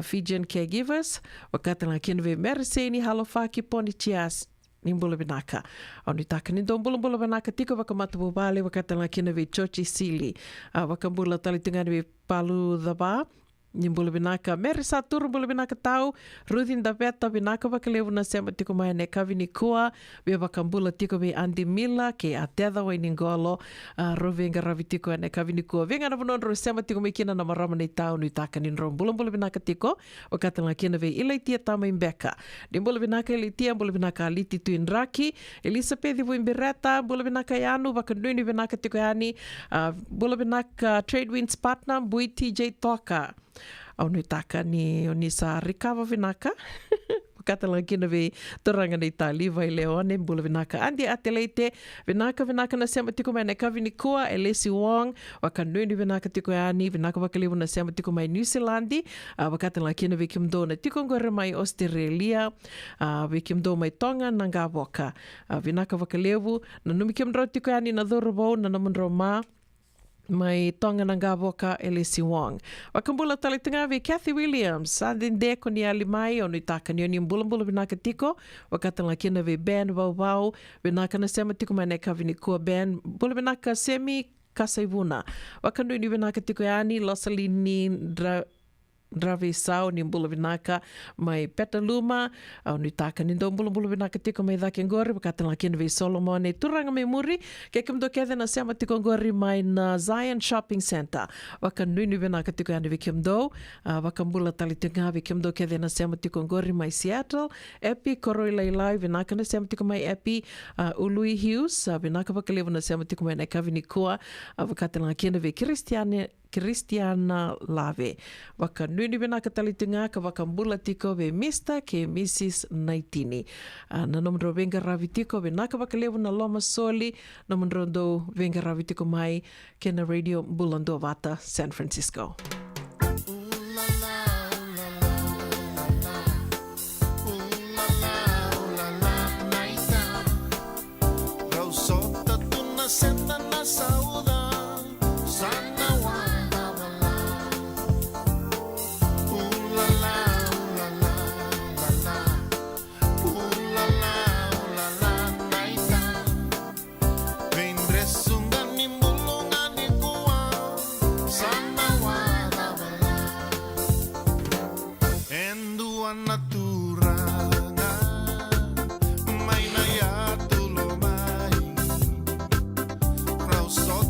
Fijian Caregivers wakatanga kinwe Meriseni Halofaki Ponitias nimbula vinaka oni taka ni dombula vinaka tika wakamatu bale wakatanga kinwe Chochi Sili wakambula talitingani vi Palu Dhaba nimbula vinaka Mary Saturu bula vinaka tau Ruthin Daveta vinaka wakalevu na sema tiko mai ne kavini kua we wakambula tiko vi Andy Mila ke a tetha wa iningolo rovenga ravi tiko ne kavini kua venga na vunondro sema tiko mai kina na marama nei tau nui taka ni nrombula vinaka tiko wakatanga kina vi ilaitia tama imbeka nimbula vinaka ilaitia bula vinaka aliti tu inraki Elizabeth Wimbireta bula vinaka yanu wakanuni vinaka tiko yani bula vinaka Trade Winds Partner Bui TJ Toka au nui taka ni sa rikawa vinaka katala kina vi toranga nei taliva i Leone bula vinaka Andi Ateleite vinaka na sema tiko mai na kavini kua Elesi Wong wakanuni vinaka tiko yani vinaka wakalivu na sema tiko mai New Zealandi wakatala kina vi kimdo na tiko ngore mai Australia vi kimdo mai Tonga na Ngavoka vinaka wakalivu na numi kimdo tiko yani na dhorobau na namunro ma mai Tonga na Ngavoka Elisi Wong. Wakambula talitinga vi Kathy Williams, andinde ko ni alimai o nui taka ni oni mbula vinaka tiko, wakatanga kina vi Ben Vau, vinaka na sema tiko mai neka vini kua Ben, bula vinaka Semi Kasaivuna. Wakandu ni vinaka tiko yani, Losalini Dravi Sau ni mbula vinaka mai Petaluma au ni taka ni ndo mbula vinaka tiko mai dhake ngori wakatanga kina vi Solomon e turanga mai muri ke kimdo kethe na sema tiko ngori mai na Zion Shopping Center wakanui ni vinaka tiko yani vi kimdo wakambula talitinga vi kimdo kethe na sema tiko ngori mai Seattle Epi Koroi Lailai vinaka na sema tiko mai Epi Ului Hughes vinaka wakalevu na sema tiko mai na kavini kua wakatanga kina vi Christiana Lave. Waka nuni vinaka talitunga ka wakambula tiko ve Mr. ke Mrs. Naitini. Na nomro venga ravitiko vinaka wakalevu na Loma Soli nomro do venga ravitiko mai kena radio Bulando Vata San Francisco. So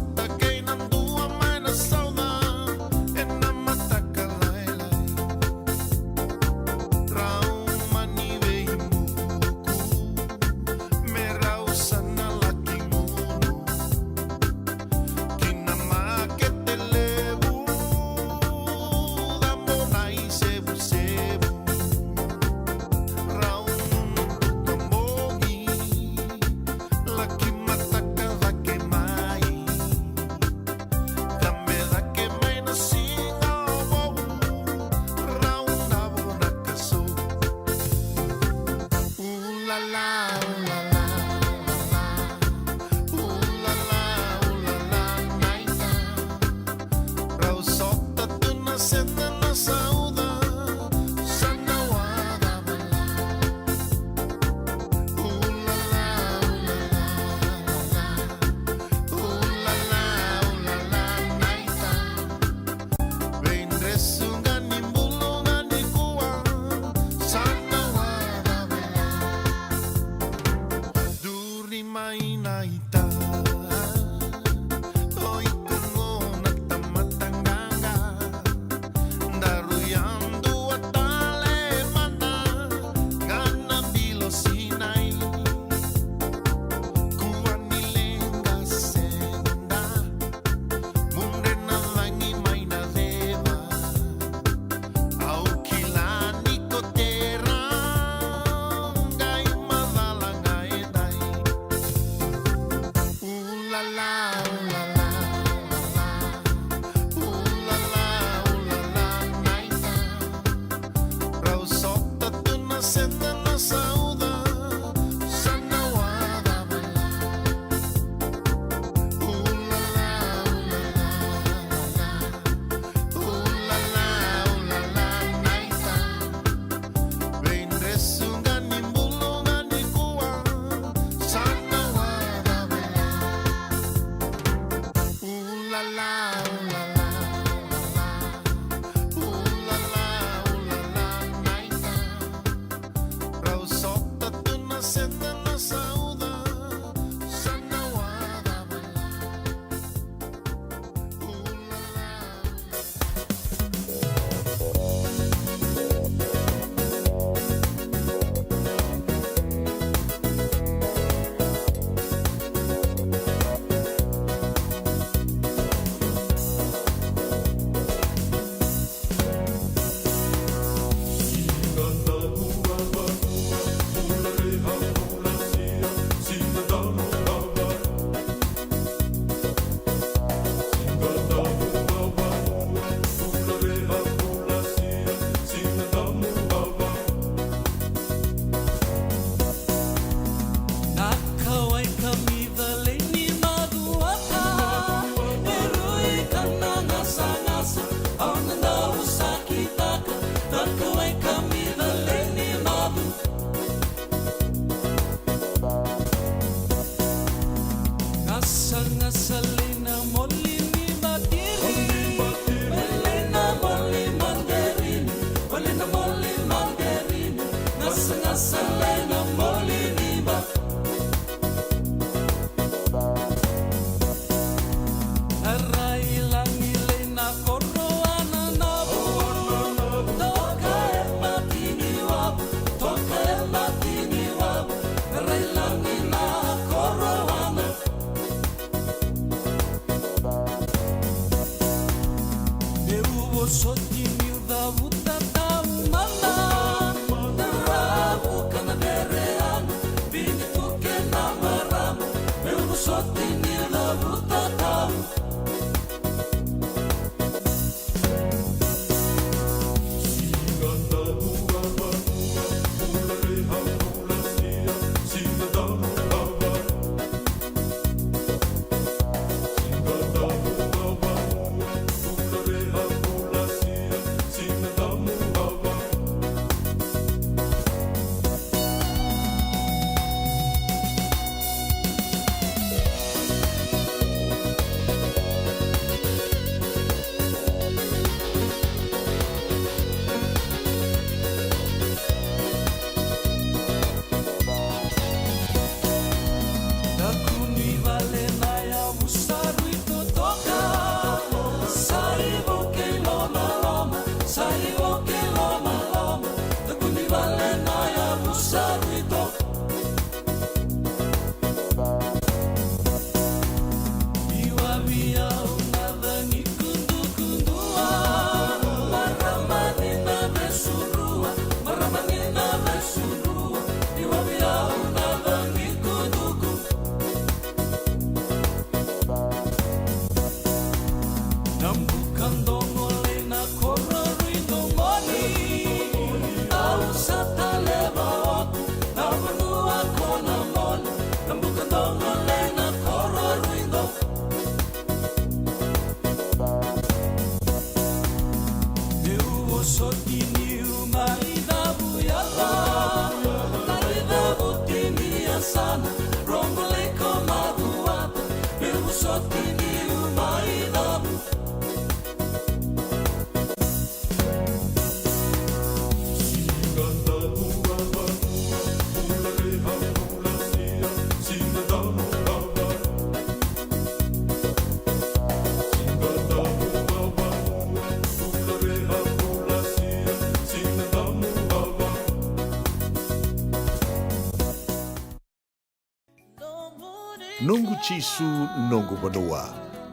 Nungu chisu nungu banua.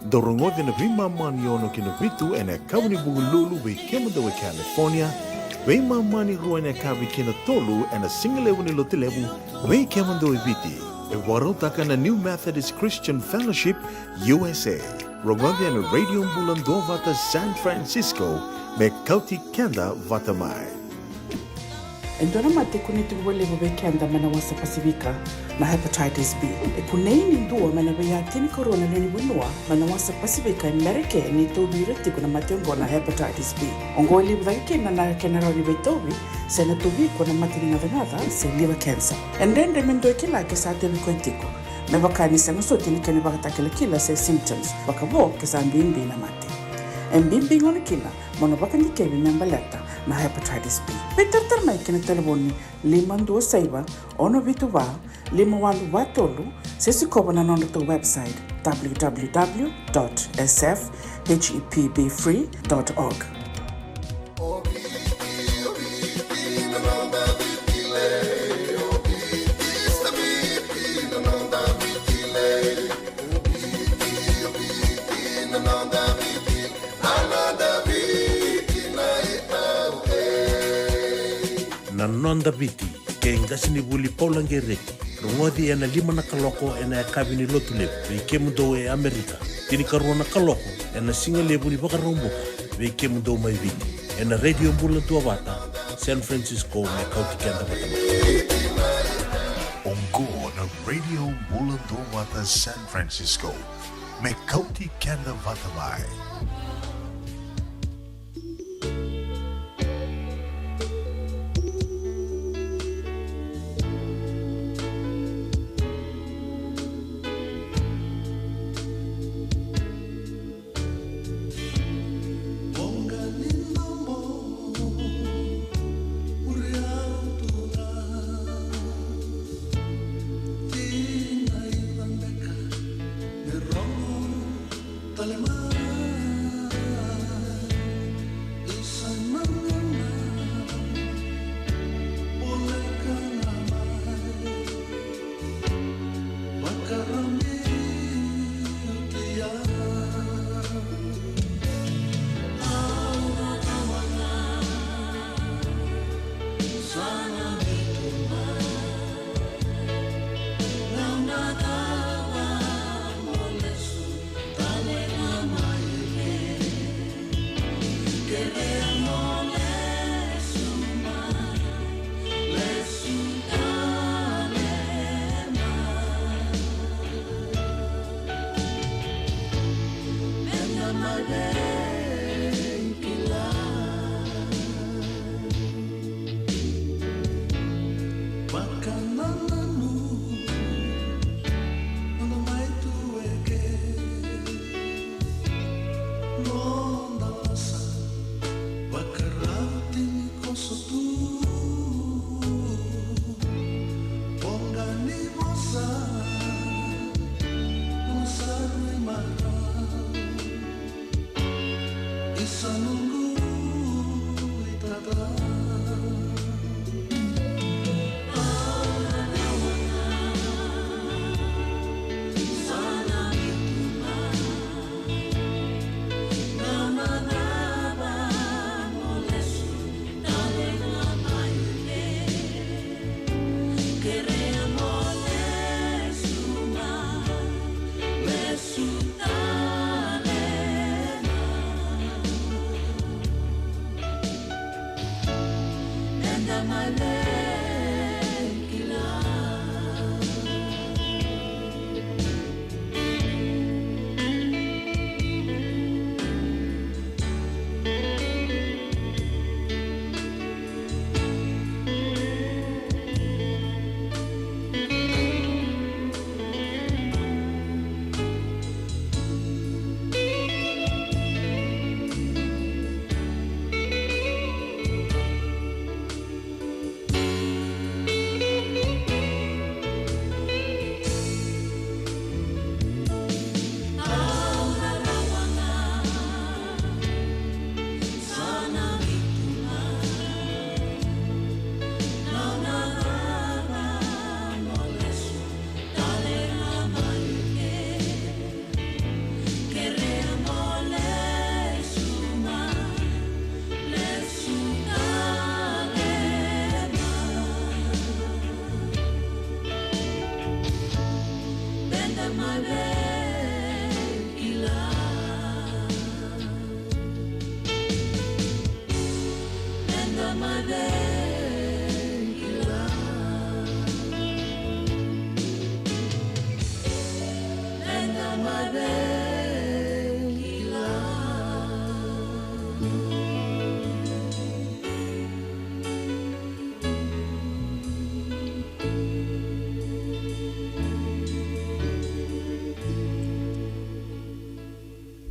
Dorongo na vima mani ono kina vitu ene kawani bungu lulu we kemada we California. Vima mani ruwa ene kawi kina tolu ene singalewu ni lotilewu we kemada we viti. E warotaka na New Methodist Christian Fellowship USA. Rongondi ene radio mbulan do vata San Francisco me kauti kenda vata mai. Endona mate kuniti wale be kenda mana wasa Pasifika na hepatitis B. E kuneini ndua mana be yatini corona leni bunua mana wasa Pasifika America ni tobi reti kuna matengo na hepatitis B. Ongoli bwaike na kenara ni betobi sena tobi kuna matini na se liver cancer. Endende mendo kila ke sa tebi kontiko. Me bakani sena sotini kene bakata kila se symptoms bakabo ke sa mbimbi na mate. Mbimbi ngone kila mono bakani kebi membaleta na hepatitis B. Peter mai kena telefoni 526 ono vitu va 51 sesi kobana nondo to website www.sfhepbfree.org. Nonda viti ke ngasini buli paulangere rongodi ena 5 na kaloko ena kabini lotule ve kemudo e Amerika tini karona kaloko ena singale buli bakarombo ve kemudo mai viti ena radio bula tua vata San Francisco me kauti kenda vata Ongo na radio bula tua vata San Francisco me kauti kenda vata mai.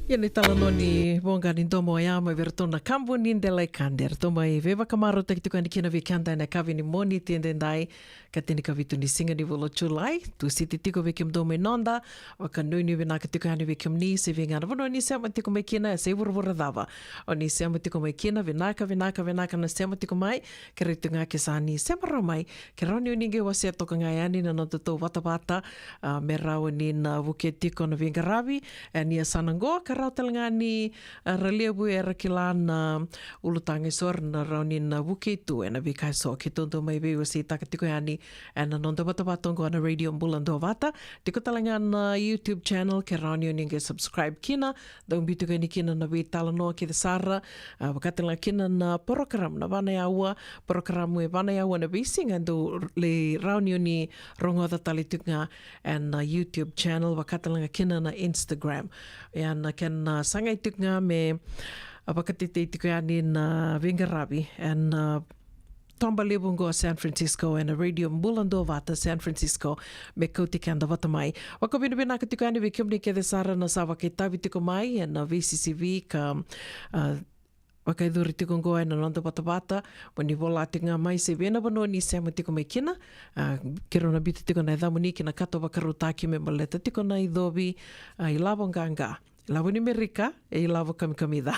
Ia ni talanoni wongani tomo ya ma vertona kambu nindela kander toma e veva kamaro tekituka ni kina vikanda na kavi ni moni tiendendai katini kavitu ni singa ni volo chulai tu siti tiko vekim dome nonda wakanu ni vina katuka ni vekim ni se vingana vono ni sema tiko mai kina se vurvura dava o ni sema tiko mai kina vinaka na sema tiko mai keritunga kisani sema ramai keroni ninge wasia toka ngayani na noto wata me rao ni na vuke tiko na vingaravi ni asanango rau talangani ralebu era kilana ulutanga sor na rauni na wukitu ena vikai so kitondo mai veu si takatiko yani ena nonda bata na radio mbulando vata tiko talangana YouTube channel ke rauni ninge subscribe kina da umbitu ni kina na vitalano ki sara wakatala kina na program na vana yaua program e vana yaua na visinga do le rauni ni rongo da talitunga and YouTube channel wakatala kina na Instagram and ken sangai tuknga me apakatite tiko yani na Vingaravi and Tomba Lebungo San Francisco and a radio Mbulando Vata San Francisco me kautikanda vatamai. Waka binabina katiko yani vikimni ke sara na sawa ke tavi tiko mai and VCCV ka wakaiduri tiko ngoa na nonda bata wani vola tinga mai se vena vano ni sema tiko mai kina kero na biti tiko na idhamuni kina kato wakarutaki me maleta tiko na idhobi ilabonganga Lavo ni Merika e lavo kamikamida.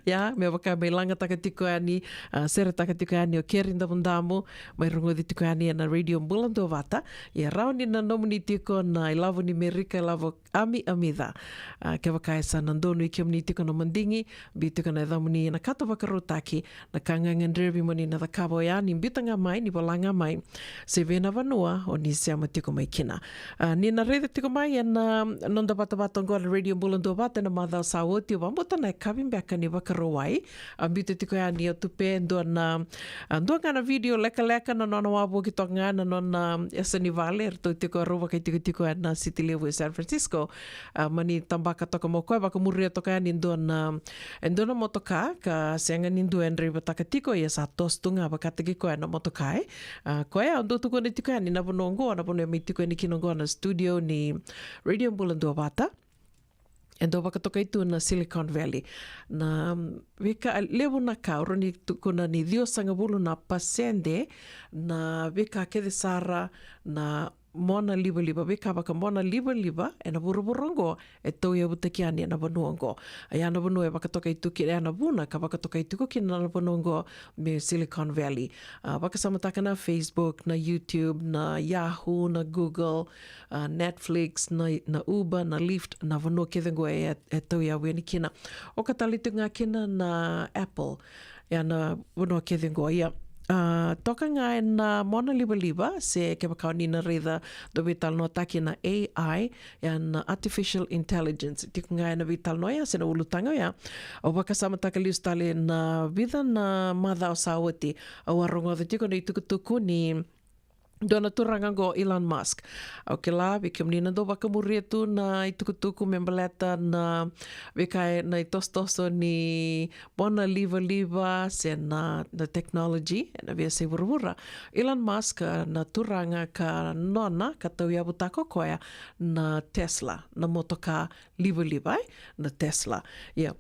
Ya, me waka me langa takatiko ani, sera takatiko ani o kerinda bundamu, mai rungo di tiko ani na radio Mbulando Vata, ya rauni na nomuni tiko na lavo ni Merika, lavo ami amida. Ke waka esa nandonu i kiamni tiko na mandingi, bi tiko na idhamuni na kato wakarutaki, na kangangan drevi moni na dakabo ya, ni mbitanga mai, ni bolanga mai, se vena vanua o ni seama tiko mai kina. Ni na reida tiko mai, na nonda bata ngora radio Mbulando Vata na madhao sawoti o wambota na kavimbeka ni wakarawai. Ambito tiko ya ni o tupe ndua ngana video leka na nona wabu ki toka ngana nona esa ni vale erto tiko aruwa kai tiko ya na City Level San Francisco. Mani tambaka toka mo koe waka muria toka ya ni ndua na motoka ka senga ni ndua enri wataka tiko ya sa tostunga wakatagi koe na motokai. Koe ya ndo tuko ni tiko ya ni nabonongo ya mi tiko ya ni kinongo na studio ni Radio Mbulando Vata. Endo wakatoka itu na Silicon Valley. Na wika lewo na kauro ni tukuna ni dio sangabulu na pasende na wika kede sara na mona liba wika waka mona liba e na buruburongo e tau ia butakiani e na banuongo. Ai na banu e wakatoka itu ki e na buna ka wakatoka itu ki na banuongo me Silicon Valley. Waka samataka na Facebook, na YouTube, na Yahoo, na Google, Netflix, na Uber, na Lyft, na vanua kethengo e tau ia wini kina. O katalitunga kina na Apple, ia na vanua kethengo ia. Toka nga na mona liba se ke wakao ni na reida do vital no taki na AI and artificial intelligence tiku nga na vital no ya se na ulutanga ya o waka samataka liustale na vida na madhao sawati o warongo the tiko na itukutuku ni Dona turangango Elon Musk. Okay la, vikim nina do wakamuria tu na itukutuku membaleta na vikai na itostoso ni bona liva se na technology na via se vurvura. Elon Musk na turanga ka nona ka tau ia butako koea na Tesla, na motoka liva na Tesla. Yeah.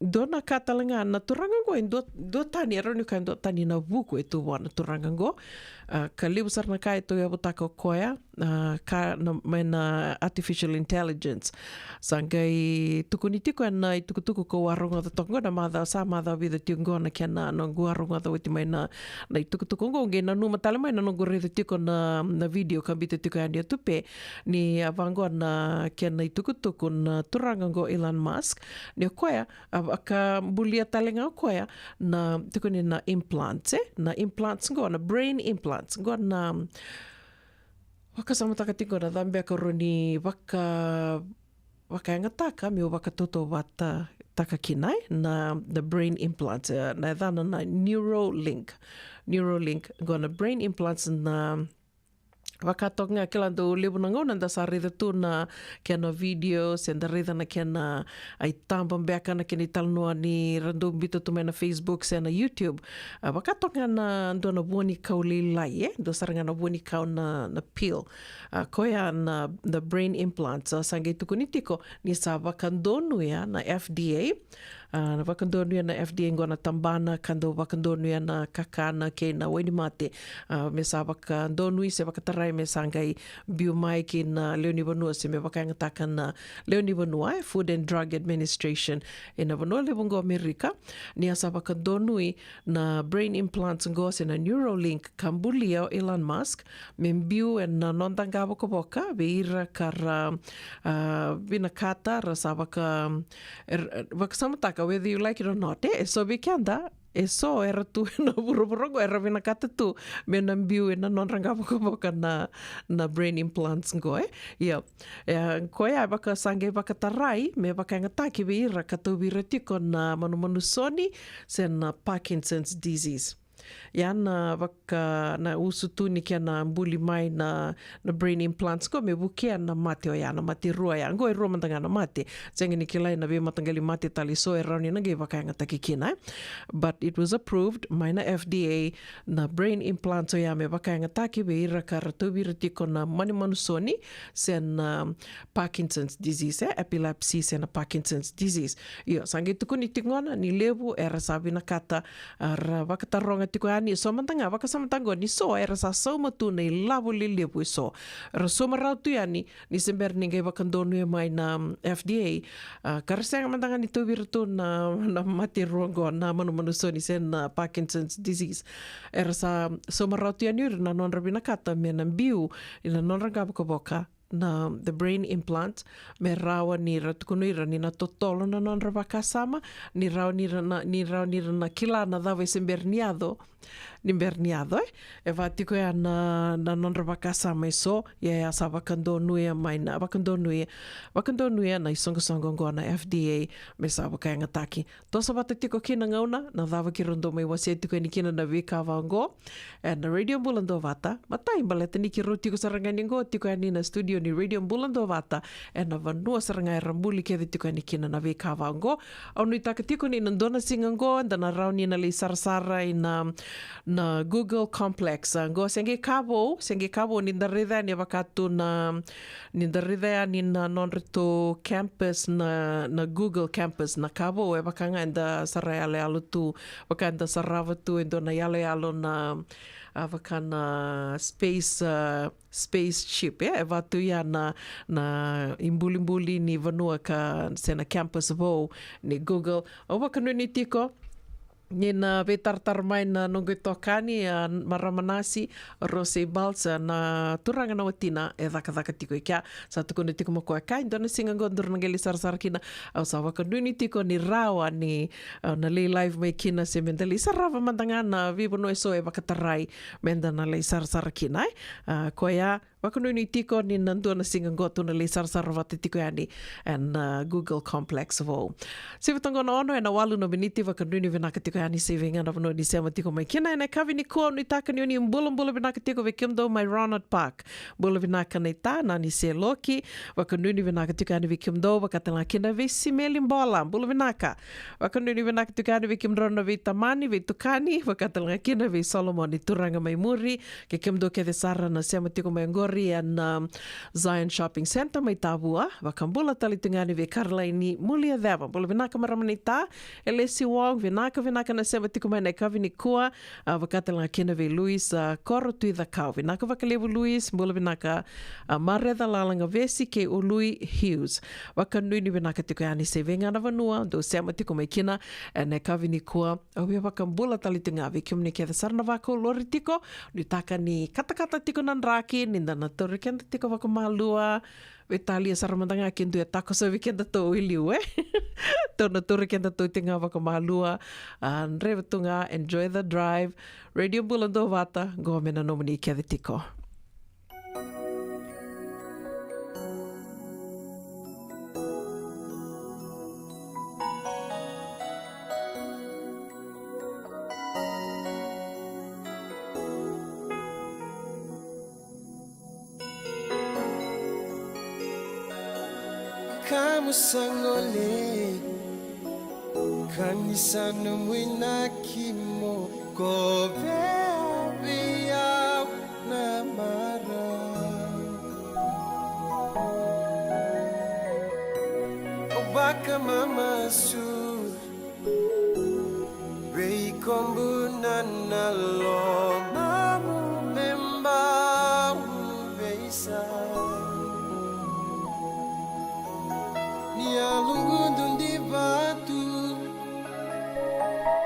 Dona katalanga na turangango in do tani aronu kan do tani na buku itu wana turangango ka libusar na kai to yabutako koya ka na artificial intelligence sangai tukunitiko na itukutuku ko warunga da tongo na madha vida tingo na kena no warunga da witi mai na itukutuku ngo nge na numa talema na no gore tiko na video kambite tiko ya tupe ni avango na kena itukutuku na turangango Elon Musk ni koya aka bulia talenga koya na tukuni na implants na implants ngo na brain implants ngo na Waka samataka tiko na dhambe koroni waka ingataka mi waka toto wata taka kinai na the brain implants na dhana na Neuralink gona brain implants na wakatok nga kila do lebu na ngona da sa rida tu na kena videos and rida na kena ay tambang beka na kena italnoa ni random bito tu na Facebook sa na YouTube wakatok nga na do na buoni kau lilai do saranga na buoni kau na pill koya na the brain implants sangay tukunitiko ni sa wakandonu ya na FDA na wakandonu ya na FDA ngona tambana kando wakandonu ya na kakana ke na weni mate me sa wakandonu se wakatarai me sangai biumai ki na Leoni Vanua se me wakangatakan na Leoni Vanua Food and Drug Administration ina Vanua lebongo Amerika ni asa wakandonu na brain implants ngo se na Neuralink kambulia Elon Musk membiu na nondanga boka beira kara binakata rasa wakasamataka whether you like it or not so bikanda so era tu na buru-burungo era vinakata tu me nambiu na nonranga boka na brain implants ngo koya baka sange baka tarai me baka ngataki beira katubira tiko na manumanusoni sen Parkinson's disease yan waka na usutu ni kia na mbuli mai na brain implants ko me bukia na mate o yana mate rua ya ngo rua mantanga na mate jengi ni kilai na be matangali mate tali so eroni na ge waka ngataki kina but it was approved mai na FDA na brain implants o ya me waka ngataki be ira karatu tiko na manusoni sen Parkinson's disease epilepsy sen Parkinson's disease yo sangi tukuni tingona ni lebu era sabi na kata ra waka taronga tiko ani so mantanga waka samantango ni so era sa so matu nei labu lebu so ra so marautu yani ni sember ningai wakandonu ya mai na FDA karasanga mantanga ni tu virtu na mati rongo na manusoni sen Parkinson's disease era sa so marautu yani na non rabina kata me na biu ina non ranga boka na the brain implant me rawa ni ratukunuira ni na totolo na non rabakasama ni rawa ni na kila na dava semberniado e vatiko ya na non rabakasama so ya sa wakandonu ya maina wakandonu ya na isongo ngo na FDA me sa wakanga taki to sa batiko kina ngauna na dava ki rondo mai waseti ko ni kina na vika vango and the radio bulando vata matai baleta ni ki roti ko sarangani ngo tiko ni na studio ni radio bulando vata e na vanua saranga rambuli ke tiko ni kina na vika vango au ni takatiko ni ndona singango and na rauni na le sarsara na Google complex ngo senge kabo ni ndarida ni wakatu na ni ndarida ni na nonreto campus na Google campus na kabo e wakanga enda sarayale alu tu wakanda sarava tu endo na yale alu na wakana spaceship e watu ya na imbuli ni vanua ka sena campus vo ni Google o wakanu ni tiko ni na vetartar mai na nongo tokani maramanasi rose balsa na turanga na watina e daka tiko ikia sa tukune tiko mo koe kai ndona singa gondor ngeli sarsar kina au sa wakanduni tiko ni rawa ni na lei live mai kina se mendeli sarava mandanga na vivo no eso e wakatarai menda na lei sarsar kina koea wakanduni tiko ni nandona singa gotu na lei sarsar wate tiko yani and Google complex vo sivatongo na ono e na walu no beniti wakanduni venaka tiko yani saving ana vano ni sema tiko mai kina ena kavi ni ko ni taka ni mbula vinaka tiko ve kimdo mai Ronald Park bula vinaka nei ta na ni se loki wakanduni vinaka tiko yani ve kimdo wakatala kina ve simeli mbola bula vinaka wakanduni vinaka tiko yani ve kimdo na ve tamani ve tukani wakatala kina ve Solomon ni turanga mai muri ke kimdo ke de sara na sema tiko mai ngori and Zion Shopping Center mai tabua wakambula tali tungani ve Caroline mulia deva bula vinaka maramanita Elesi Wong vinaka na sema tiko mai nei kavi ni kua wakatala kina ve Luis koro tui da kau vinaka wakalevu Luis bula vinaka mareda lalanga vesi ke Ului Hughes wakanui ni vinaka tiko yani se venga na vanua do sema tiko mai kina nei kavi ni kua au ia wakambula tali tinga ve kiumni ke sarna wako lori tiko ni taka ni kata tiko nanraki ni ndana tori kenda tiko wakamalua Italia saramandanga kintu ya tako sa weekend to iliu Tona turi kenda to tinga wakamalua Reva tunga enjoy the drive Radio Bulando Vata Gomena nomini kia tiko kamu sangole kanisano mwina kimo kobe biya na mara obaka mama su rei kombu na lo mamu memba beisa Nia lungu di batu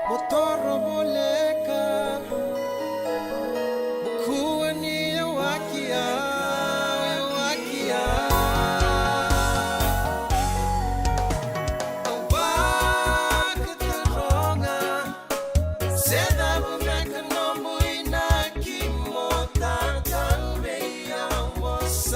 motor boleka bukuwa ni wakia awak teronga seda bumeka nombu inaki mota tanbeya was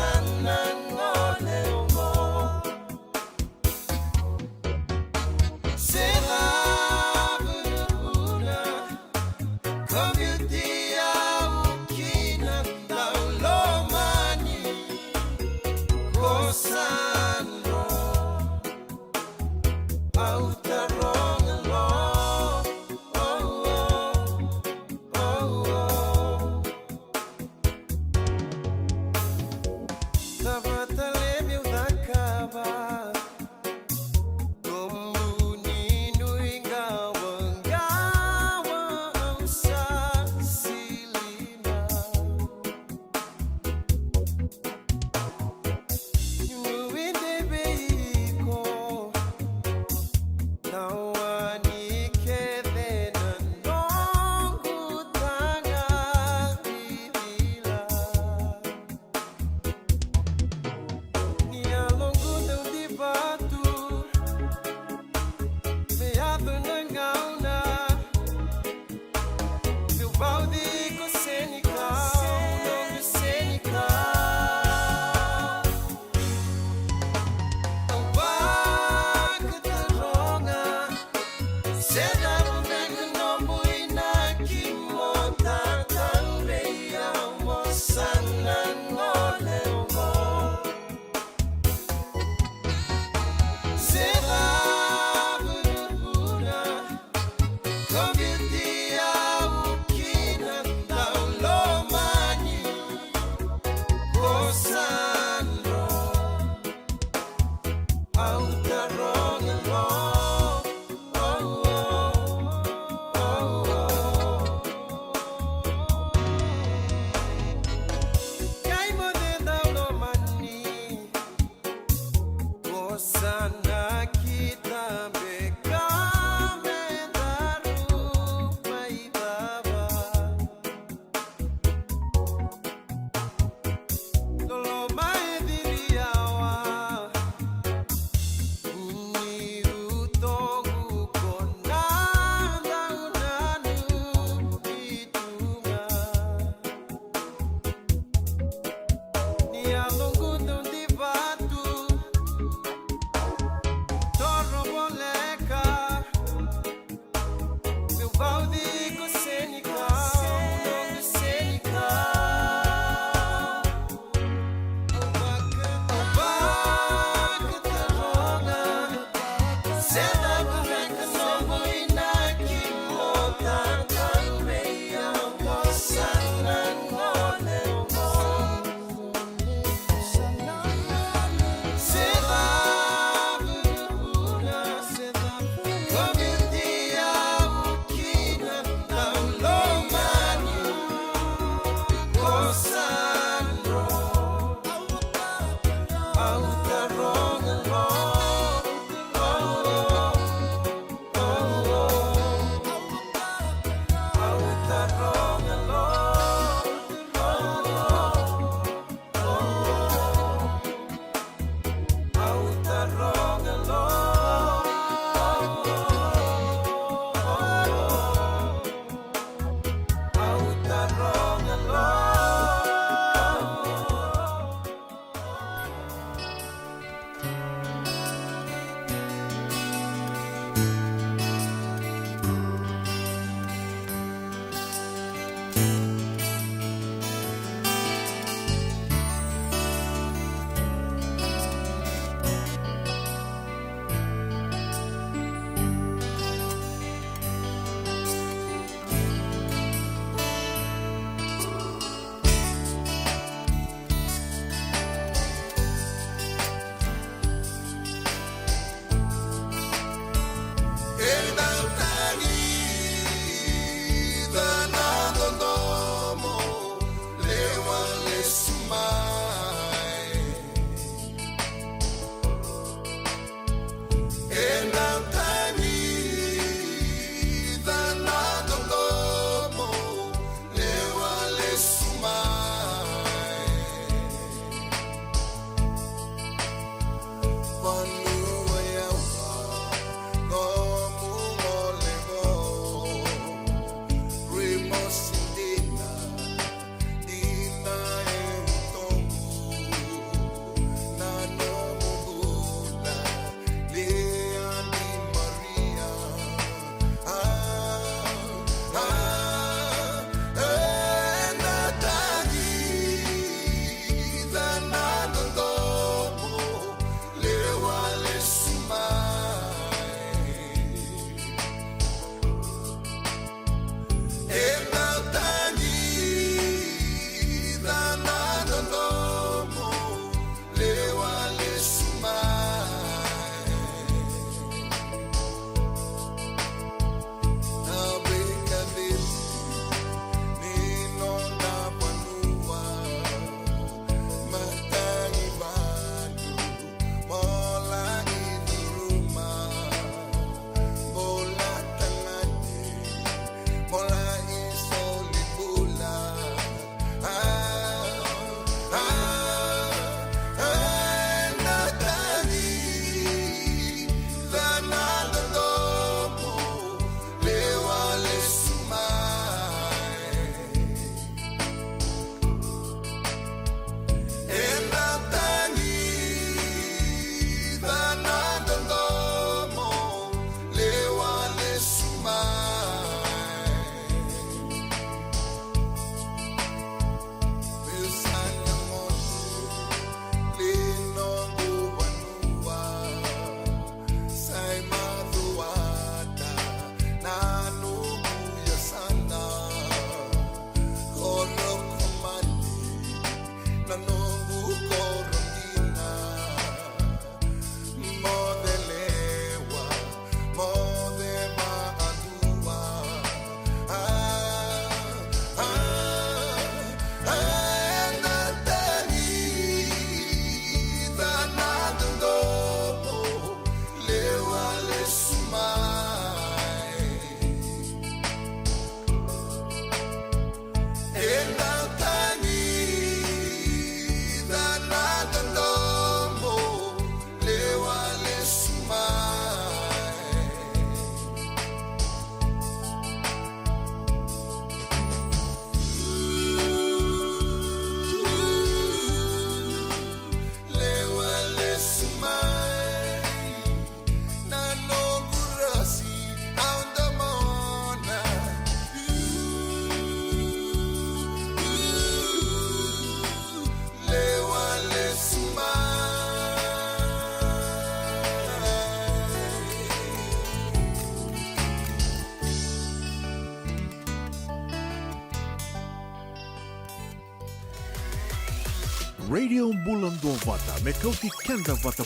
Radio Bulan Dua Vata me kauti kenda vata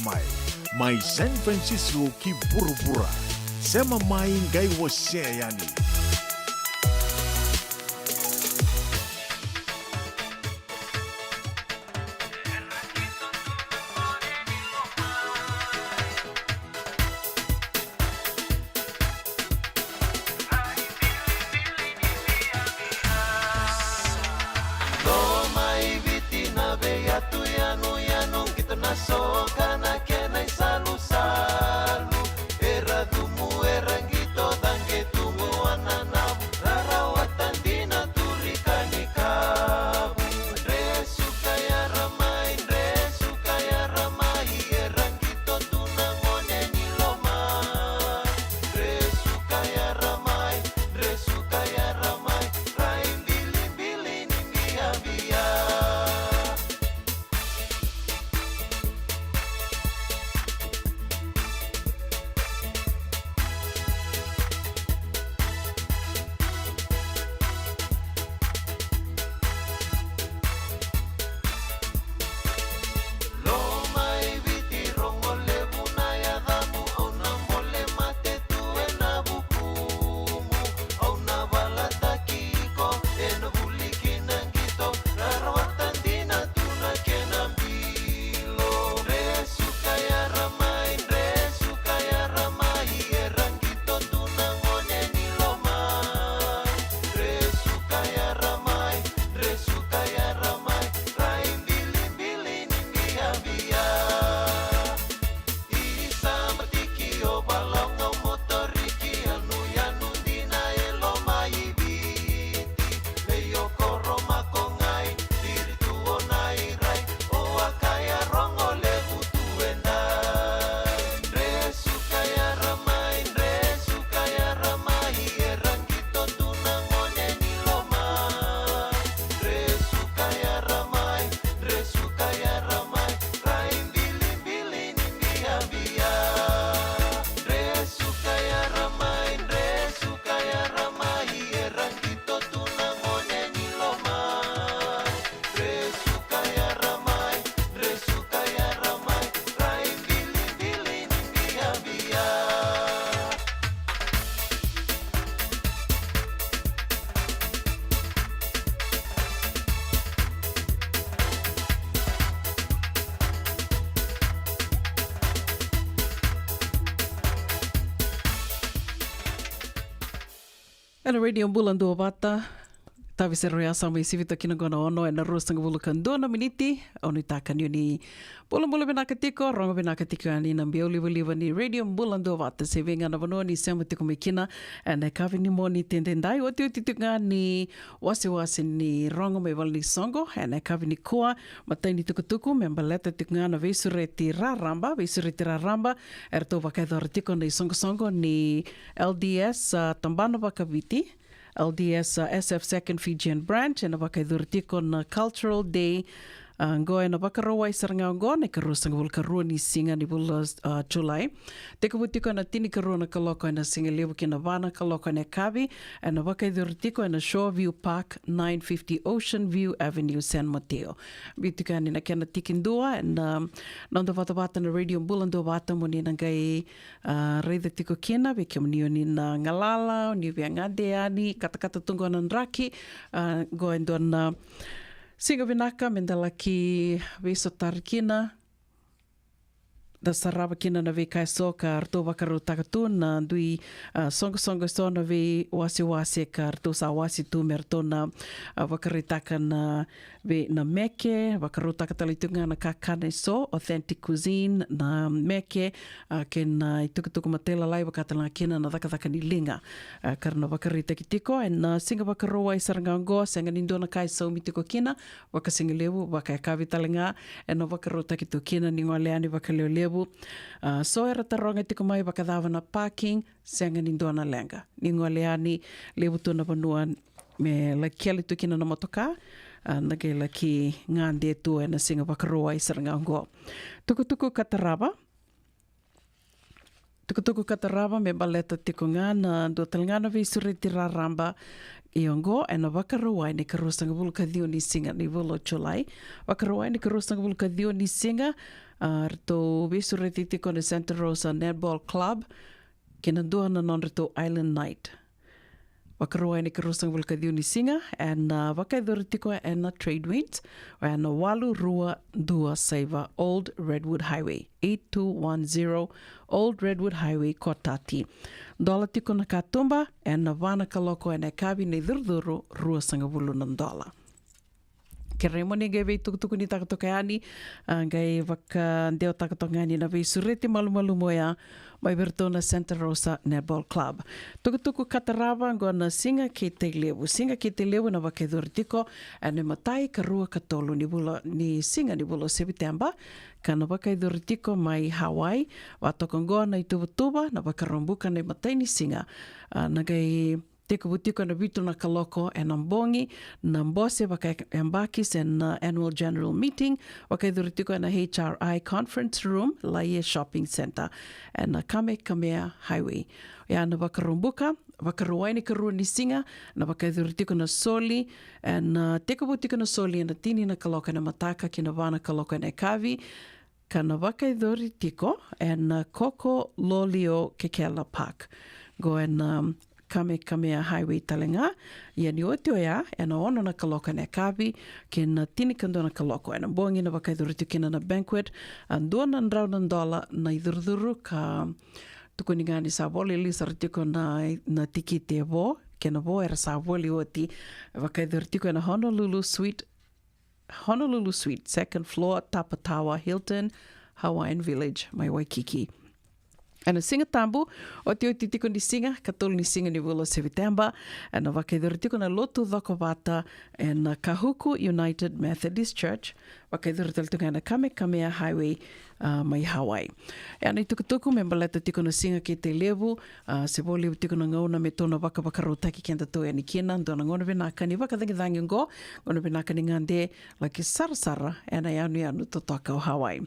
mai San Francisco ki burubura sema mai ngai wose yani. Ela radio Bulan Dua Vata, tavi se roia sama I sivita kina gona ono e na rosanga bulukan dona miniti, onu takan yuni bulan benaka tiko, ronga benaka tiko ani na bioli liva ni radio Bulan Dua Vata, se venga na vanua ni sema tiko me kina, e na kavi ni mo ni tendendai, oti tuka ni wasi ni ronga me wal ni songo, e na kavi ni kua, matai ni tukutuku, me mbaleta tuka na vesureti raramba, erto wakaidora tiko ni songo ni LDS Tambana Wakaviti, LDS SF Second Fijian Branch, na wakaidurtiko na Cultural Day, ngoe na wakaroa I saranga ngo, ne karua sanga wul karua ni singa ni wul July. Teka wutiko na tini karua na kaloko na singa lewu ki na wana kaloko na kavi, na wakaidurtiko na Shoreview Park, 950 Ocean View Avenue, San Mateo. Bitiko ni na kena tikindua, na nanda wata na radio Bulan Dua Vata mo ni na gai reida tiko kena, veke mnio ni na ngalala, ni via ngade ani, kata tungo na nraki, goe ndo na singa vinaka mendala ki viso tarkina da sarava kina na ve kai so ka arto wakaru takatu na dui songo so na ve wasi ka arto sa wasi tu merto na wakaru taka na ve na meke wakaru taka talitunga na kakane so authentic cuisine na meke ke na itukutuku matela lai wakatala kina na taka ni linga karna wakaru takitiko na singa wakaru ai sarangango sanga nindo na kai so mitiko kina wakasinga lewu wakakavi talenga na wakaru takitu kina ni ngoleani wakaleo so era taronga tiko mai wakadawa na parking sanga ni ndona lenga ni ngoleani lewu tona vanua me la kiali tukina na motoka nage la ki ngande tu na singa wakaroa I sarangango tukutuku kataraba me baleta tiko nga na do talngana vi sureti raramba Iongo and wakarawai ni karosanga vulkadio ni singa ni volo July. Wakarawai ni karosanga vulkadio ni singa rito visu retitiko ni Santa Rosa Netball Club kina dua na non rito Island Night. Wakarawai ni karosanga vulkadio ni singa and wakaido retiko and trade winds and walu rua dua saiva Old Redwood Highway 8210 Old Redwood Highway Kotati. Dola tiko na katumba e na wana kaloko e na kavi ni durduru rua sanga vulu na dola. Ke reimoni ngai vei tukutuku ni takatokaiani, ngai waka ndeo takatokaiani na vei sureti malumalu moia mai vertona Santa Rosa Netball Club. Tukutuku katarawa ngo na singa ki te lewu. Singa ki te lewu na wakaidori tiko e ne matai ka rua ka tolu ni singa ni vulo September. Kana wakaidori tiko mai Hawaii, watokongoa na itubutuba na wakarombuka na matai ni singa. Nagai teko butiko na vitu na kaloko e na mbongi, na mbose waka embakis and annual general meeting, wakaidori tiko na HRI conference room, Laie Shopping Center, and na Kamehameha Highway. Ya na wakarombuka, wakaruai ni karua ni singa, na wakaidori tiko na soli, and teko butiko na soli na tini na kaloko na mataka ki na wana kaloko na kavi, kana wakaidori tiko, and Koko Lolio Kekela Park. Go and Kamehameha Highway talenga, ia ni otio ia, e na ono na kaloko na kavi, ke na tinikando na kaloko, e na bongi na wakaidori tiko na banquet, and duana ndrau na dola na idurduru ka tukuningani sa voli lisa ritiko na tiki te vo, ke na vo era sa voli oti, wakaidori tiko na Honolulu Suite, second floor, Tapatawa, Hilton, Hawaiian Village, mai Waikiki. Ana singa tambu, o te oti tiko ni singa, katolu ni singa ni vulo September, ana wakaidori tiko na lotu dhokowata e na Kahuku United Methodist Church, wakaidori tiko na Kamehameha Highway, mai Hawaii. E ana i tukutuku me maleta tiko na singa ki te levu, se voli tiko na ngauna me tona wakawakarotaki kenda to e ni kina, ndona ngona venaka ni wakathangi ngo, ngona venaka ni ngande, laki sarasara, e ana ianu to toka o Hawaii.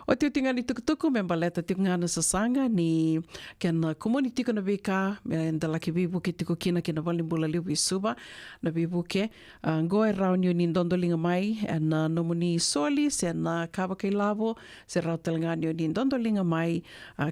O te utinga ni tukutuku me maleta tiko ngana sasanga, ni kena komuni tiko na vika, me ndalaki vivuke tiko kina kena walimbula liu visuba, na vivuke, ngoe raunio ni ndondolinga mai, e na nomuni soli, se na kawakai lavo, se rau talanganio ni ndondolinga mai,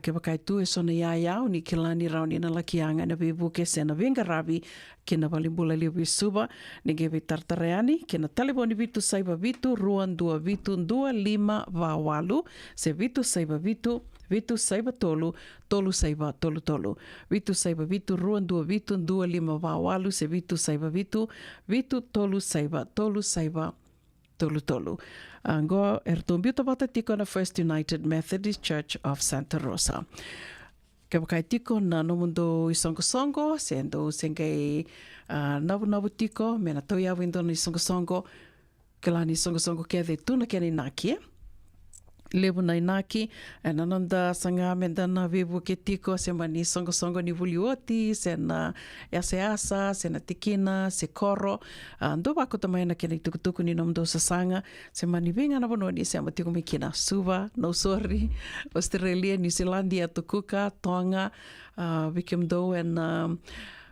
ke wakai tu e sona iau ni kilani rauni na lakianga na vivuke se na vingaravi kena walimbula liu visuba, ni gewe tartareani, kena taliboni vitu saiba vitu, ruan dua vitu, dua lima vawalu, se vitu saiba vitu, vitu saiba tolu, tolu saiba tolu tolu. Vitu saiba vitu, ruan dua vitu, dua lima vawalu, se vitu saiba vitu, vitu tolu saiba tolu tolu. Ngo ertombiuta bata tiko na First United Methodist Church of Santa Rosa. Ke wakai tiko na nomundo i songo, sendo sengai navu tiko, me na tau iau indo ni songo, ke lani songo ke de tuna ke ni naki, levu na inaki, e nananda sanga menda na vivu ke tiko, se mani songo ni vulioti, se na asa, se na tikina, se koro, ndo wako tamaina ke ni tukutuku ni nomdo sasanga, se mani vinga na bononi, se amatiko mikina, Suva, Nausori, Australia, New Zealandia, Tukuka, Tonga, Vikimdo, and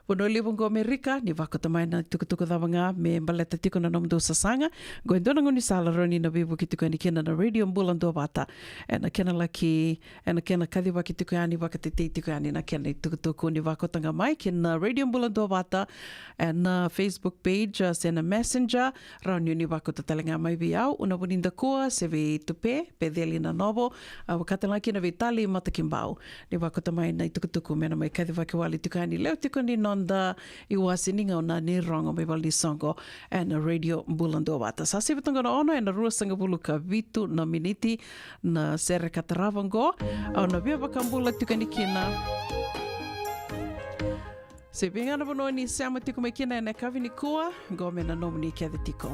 Pono livungo Amerika, ni wako tamaina tukutuku dhawanga, me mbaleta tiko na nomdo sasanga, go indona ngoni sala roni na vivu ki tiko ni kena na radio mbulando wata, e na kena laki, e na kena kadhiwa ki tiko yani waka te tiko yani na kena tukutuku ni wako tanga mai, kena radio mbulando wata, e na Facebook page, se na messenger, raunio ni wako tatalenga mai vi au, una wuninda kua, se vi tupe, pedeli na novo, wakatalaki na vi tali matakimbau, ni wako tamaina tukutuku mena mai kadhiwa ki wali tiko yani, leo tiko ni da I wasininga o na ni rongo me wali songo and a radio mbulando wata. Sa sivitonga na ono e na rua sanga buluka vitu na miniti na sere kataravango au na via wakambula tukanikina. Se vinga na bono ni sama tiko mekina e na kavini kua go me na nomini kia de tiko.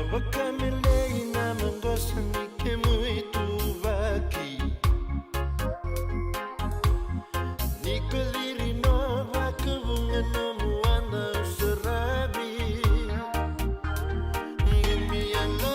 Wakamele na mangosa nike muito vaki Nikoliri no vakavunga no muana serabi Ngimiana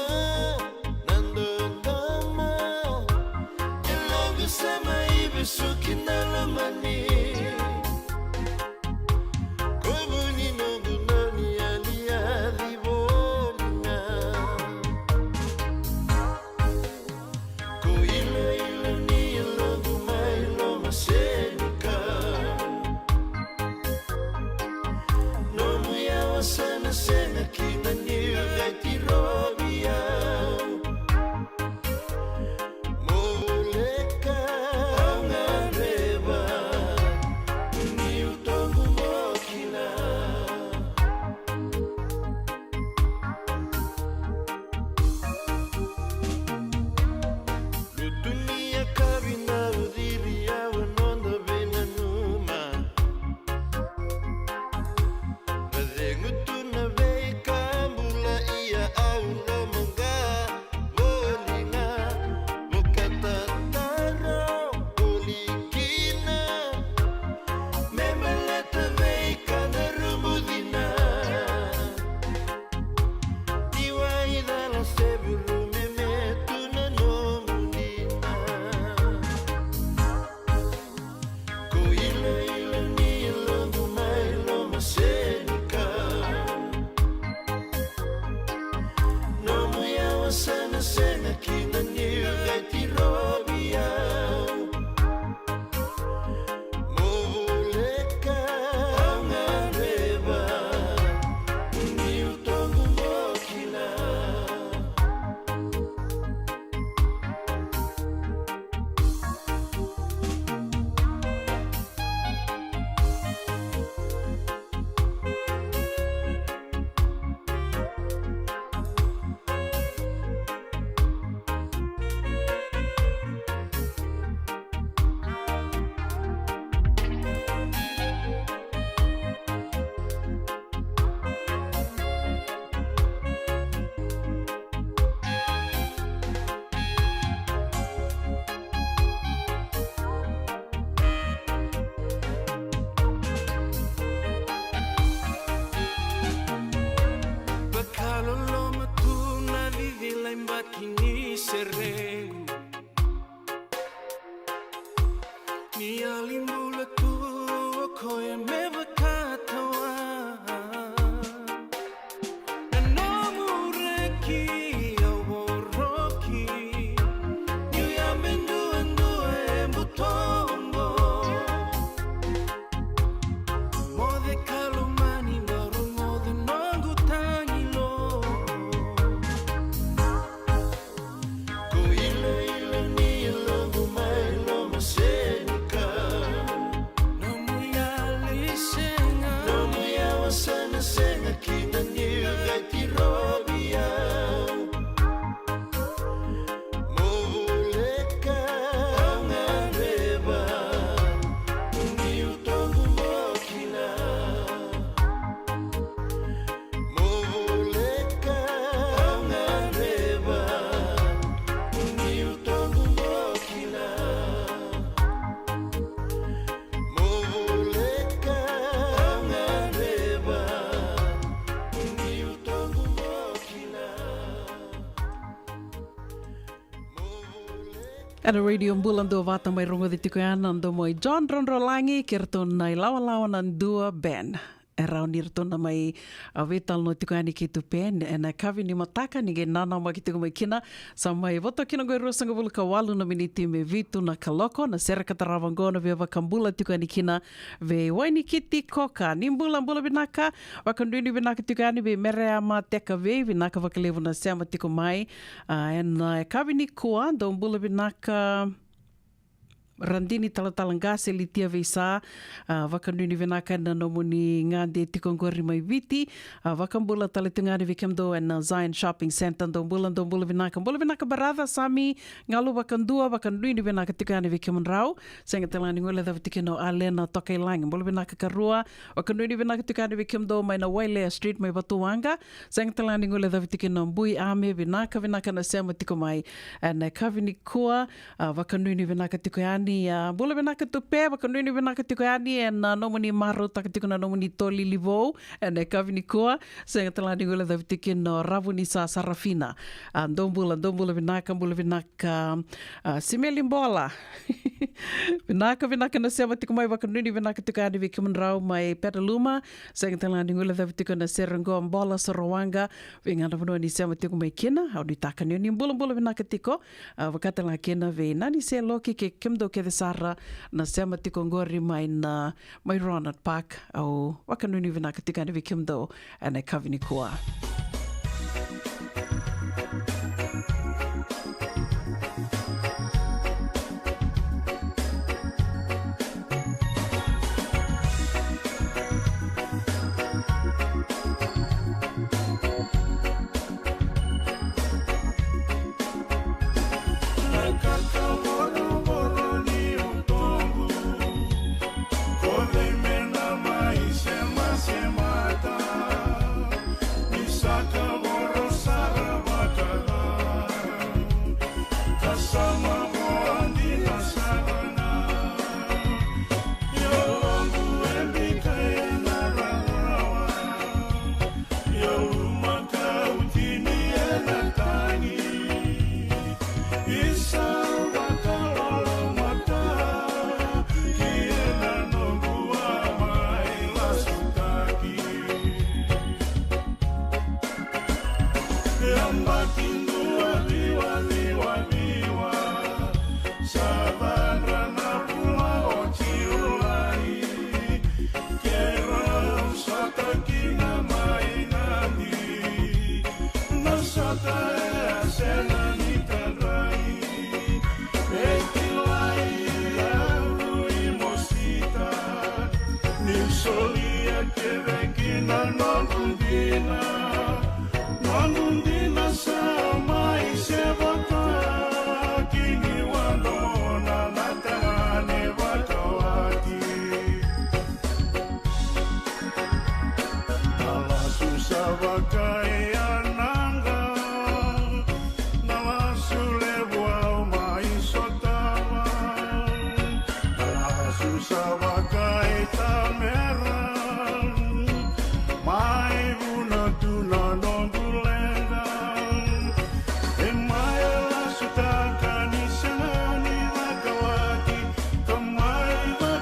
hula tua koe me wakatawa na nomu reki au woroki you ya mendu andu e mutombo mo de kalumani maru mo de nongu tangilo ko ile ile ni logo mai lo masenika no muya lisenga no muya wasana senga kina ni gati robia mo vuleka angareba ni utongu mokila mo vuleka angareba ni utongu mokila mo vuleka angareba ni utongu mokila Ana radio mbulando vata mai rongo de tikoana ando moi John Ronrolangi kertona i lawa dua ben. Era nirtona mai awetal no tikoani ki tu pen ena kavi ni mataka ni ge nana ma ki tuku mai kina sa mai voto kina goi rosanga bulu ka walu na miniti me vitu na kaloko na sera kataravangona ve vakambula tikoani kina ve waini kiti koka nimbula mbula binaka wakanduni binaka tikoani ve mere ama teka ve binaka vakalevu na sema tiko mai ena kavi ni kua do mbula binaka Randini talatalangase li tia veisa vakanuni venaka na nomuni ngande tikongori mai viti vakambula taletungani vikemdo en Zion Shopping Center dombula venaka barada sami ngalu vakandua vakanduni venaka tikani vikemrau senga talani ngole da vitikeno alena tokai lang mbula venaka karua vakanduni venaka tikani vikemdo mai na Wailea Street mai Batuanga senga talani ngole da vitikeno mbui ame venaka na sema tiko mai na kavini kua vakanduni venaka tikani bula benaka tupe vakanduni benaka tikoani en nomuni maru takatikuna nomuni toli livou en kavini koa senga talani ngula da vitikino ravuni sa Sarafina dombula benaka simelimbola benaka na sema tiko mai vakanduni benaka tikoani vikimunrau mai Petaluma senga talani ngula da vitikona Serangoa Mbola Sorowanga vingana vano ni sema tiko mai kina au ni takani ni bula benaka tiko vakatala kena ve nani se loki ke kimdo ke Sara na sema tiko ngori mai na mai Ronald Park au wakanuni vinaka tikani vikimdo ane kavini kua.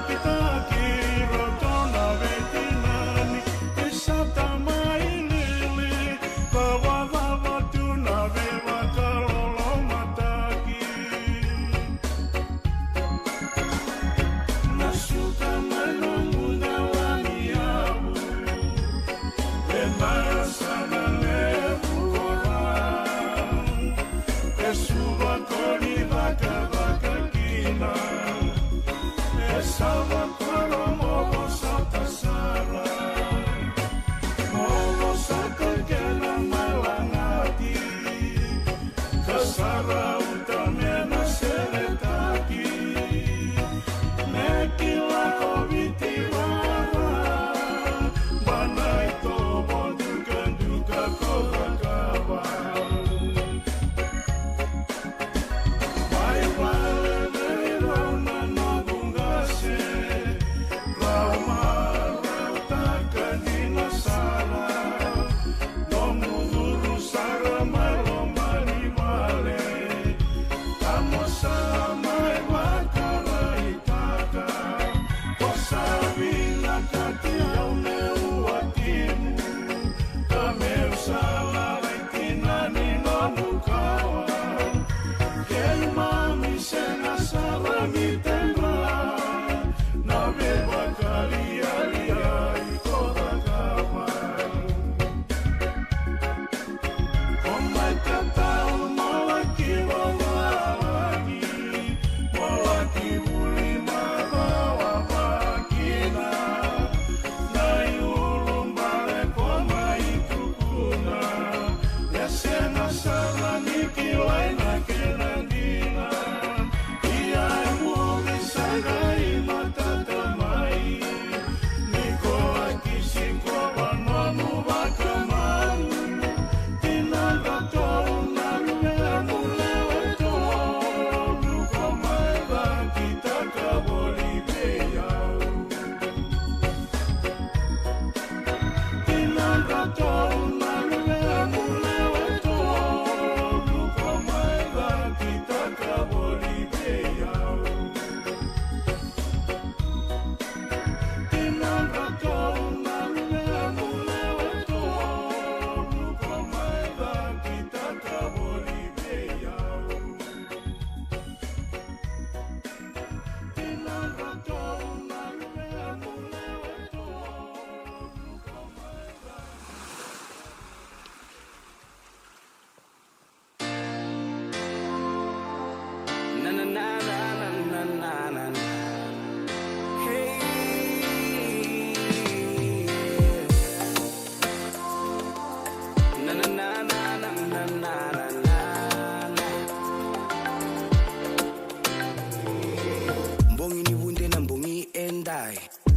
Kita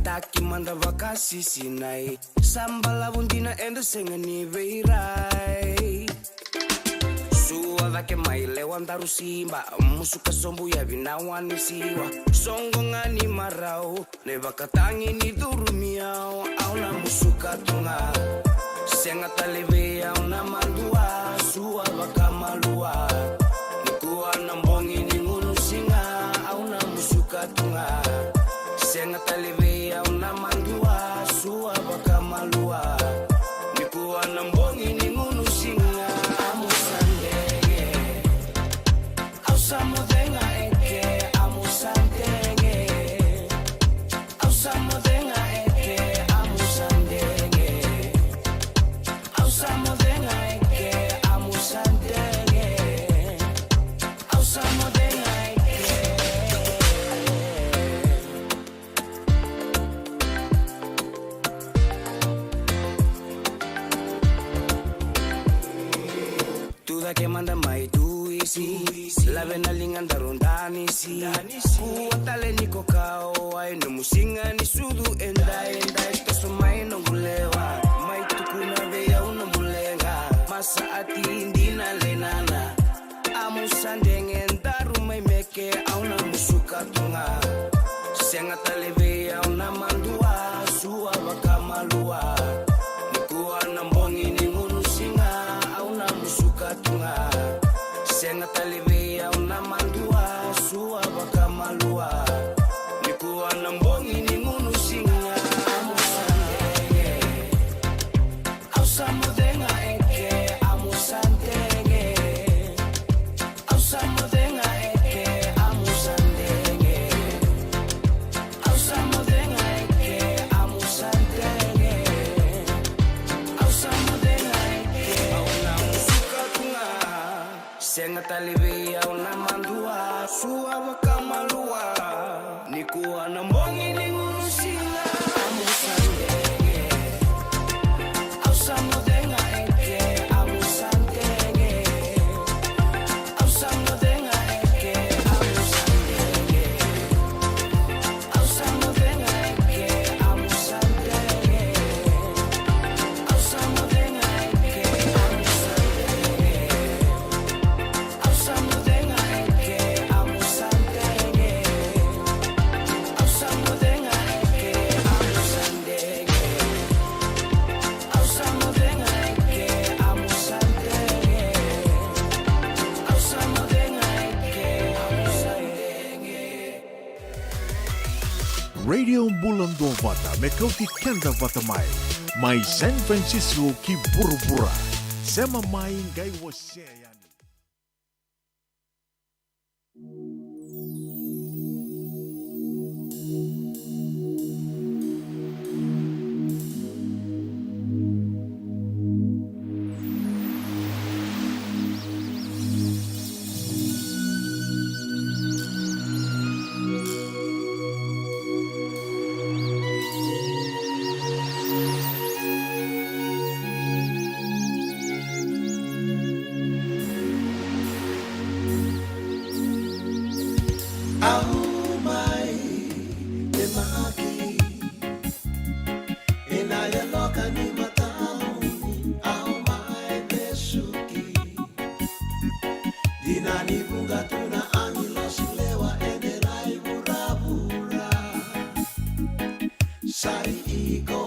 taki manda vakasi sinai sambala bundina enda sengani veirai Sua vake maile wandaru simba musuka sombu ya vinawani siwa songo ngani marau ne vakatangi ni durumiao auna musuka tunga senga taleve auna mandua sua vakamalua nikuwa nambongi ni ngunu singa auna musuka tunga senga taleve auna mandua sua vakamalua nikuwa nambongi ni ngunu singa que manda mai tuisi la vena linganda rondani si kuatale niko kao ai no musinga ni sudu endai to mai no gulewa mai tukuna veya uno mulenga masa ati indina lenana amusandenge ndaru mai meke auna musuka tunga senga taleve auna mandua sua bakamalua nikuwa nambongi ni ngunu singa auna musuka tunga senga taleve auna mandua sua bakamalua nikuwa nambongi ni ngunu singa amusandenge ausamudenga eke amusandenge ausamudenga eke amusandenge ausamudenga eke amusandenge ausamudenga eke auna musuka tunga senga taleve auna mandua sua bakamalua nikuwa nambongi ni ngunu singa amusandenge ausamudenga eke amusandenge ausamudenga eke amusandenge ausamudenga eke amusandenge ausamudenga eke amusandenge ausamudenga eke amusandenge ausamudenga eke amusandenge ausamudenga eke amusandenge ausamudenga eke amusandenge Radio Bulando Vata Mekauti Kenda Vata Mai San Francisco ki Burubura Sema Mai Ngai Waseani. Sari iko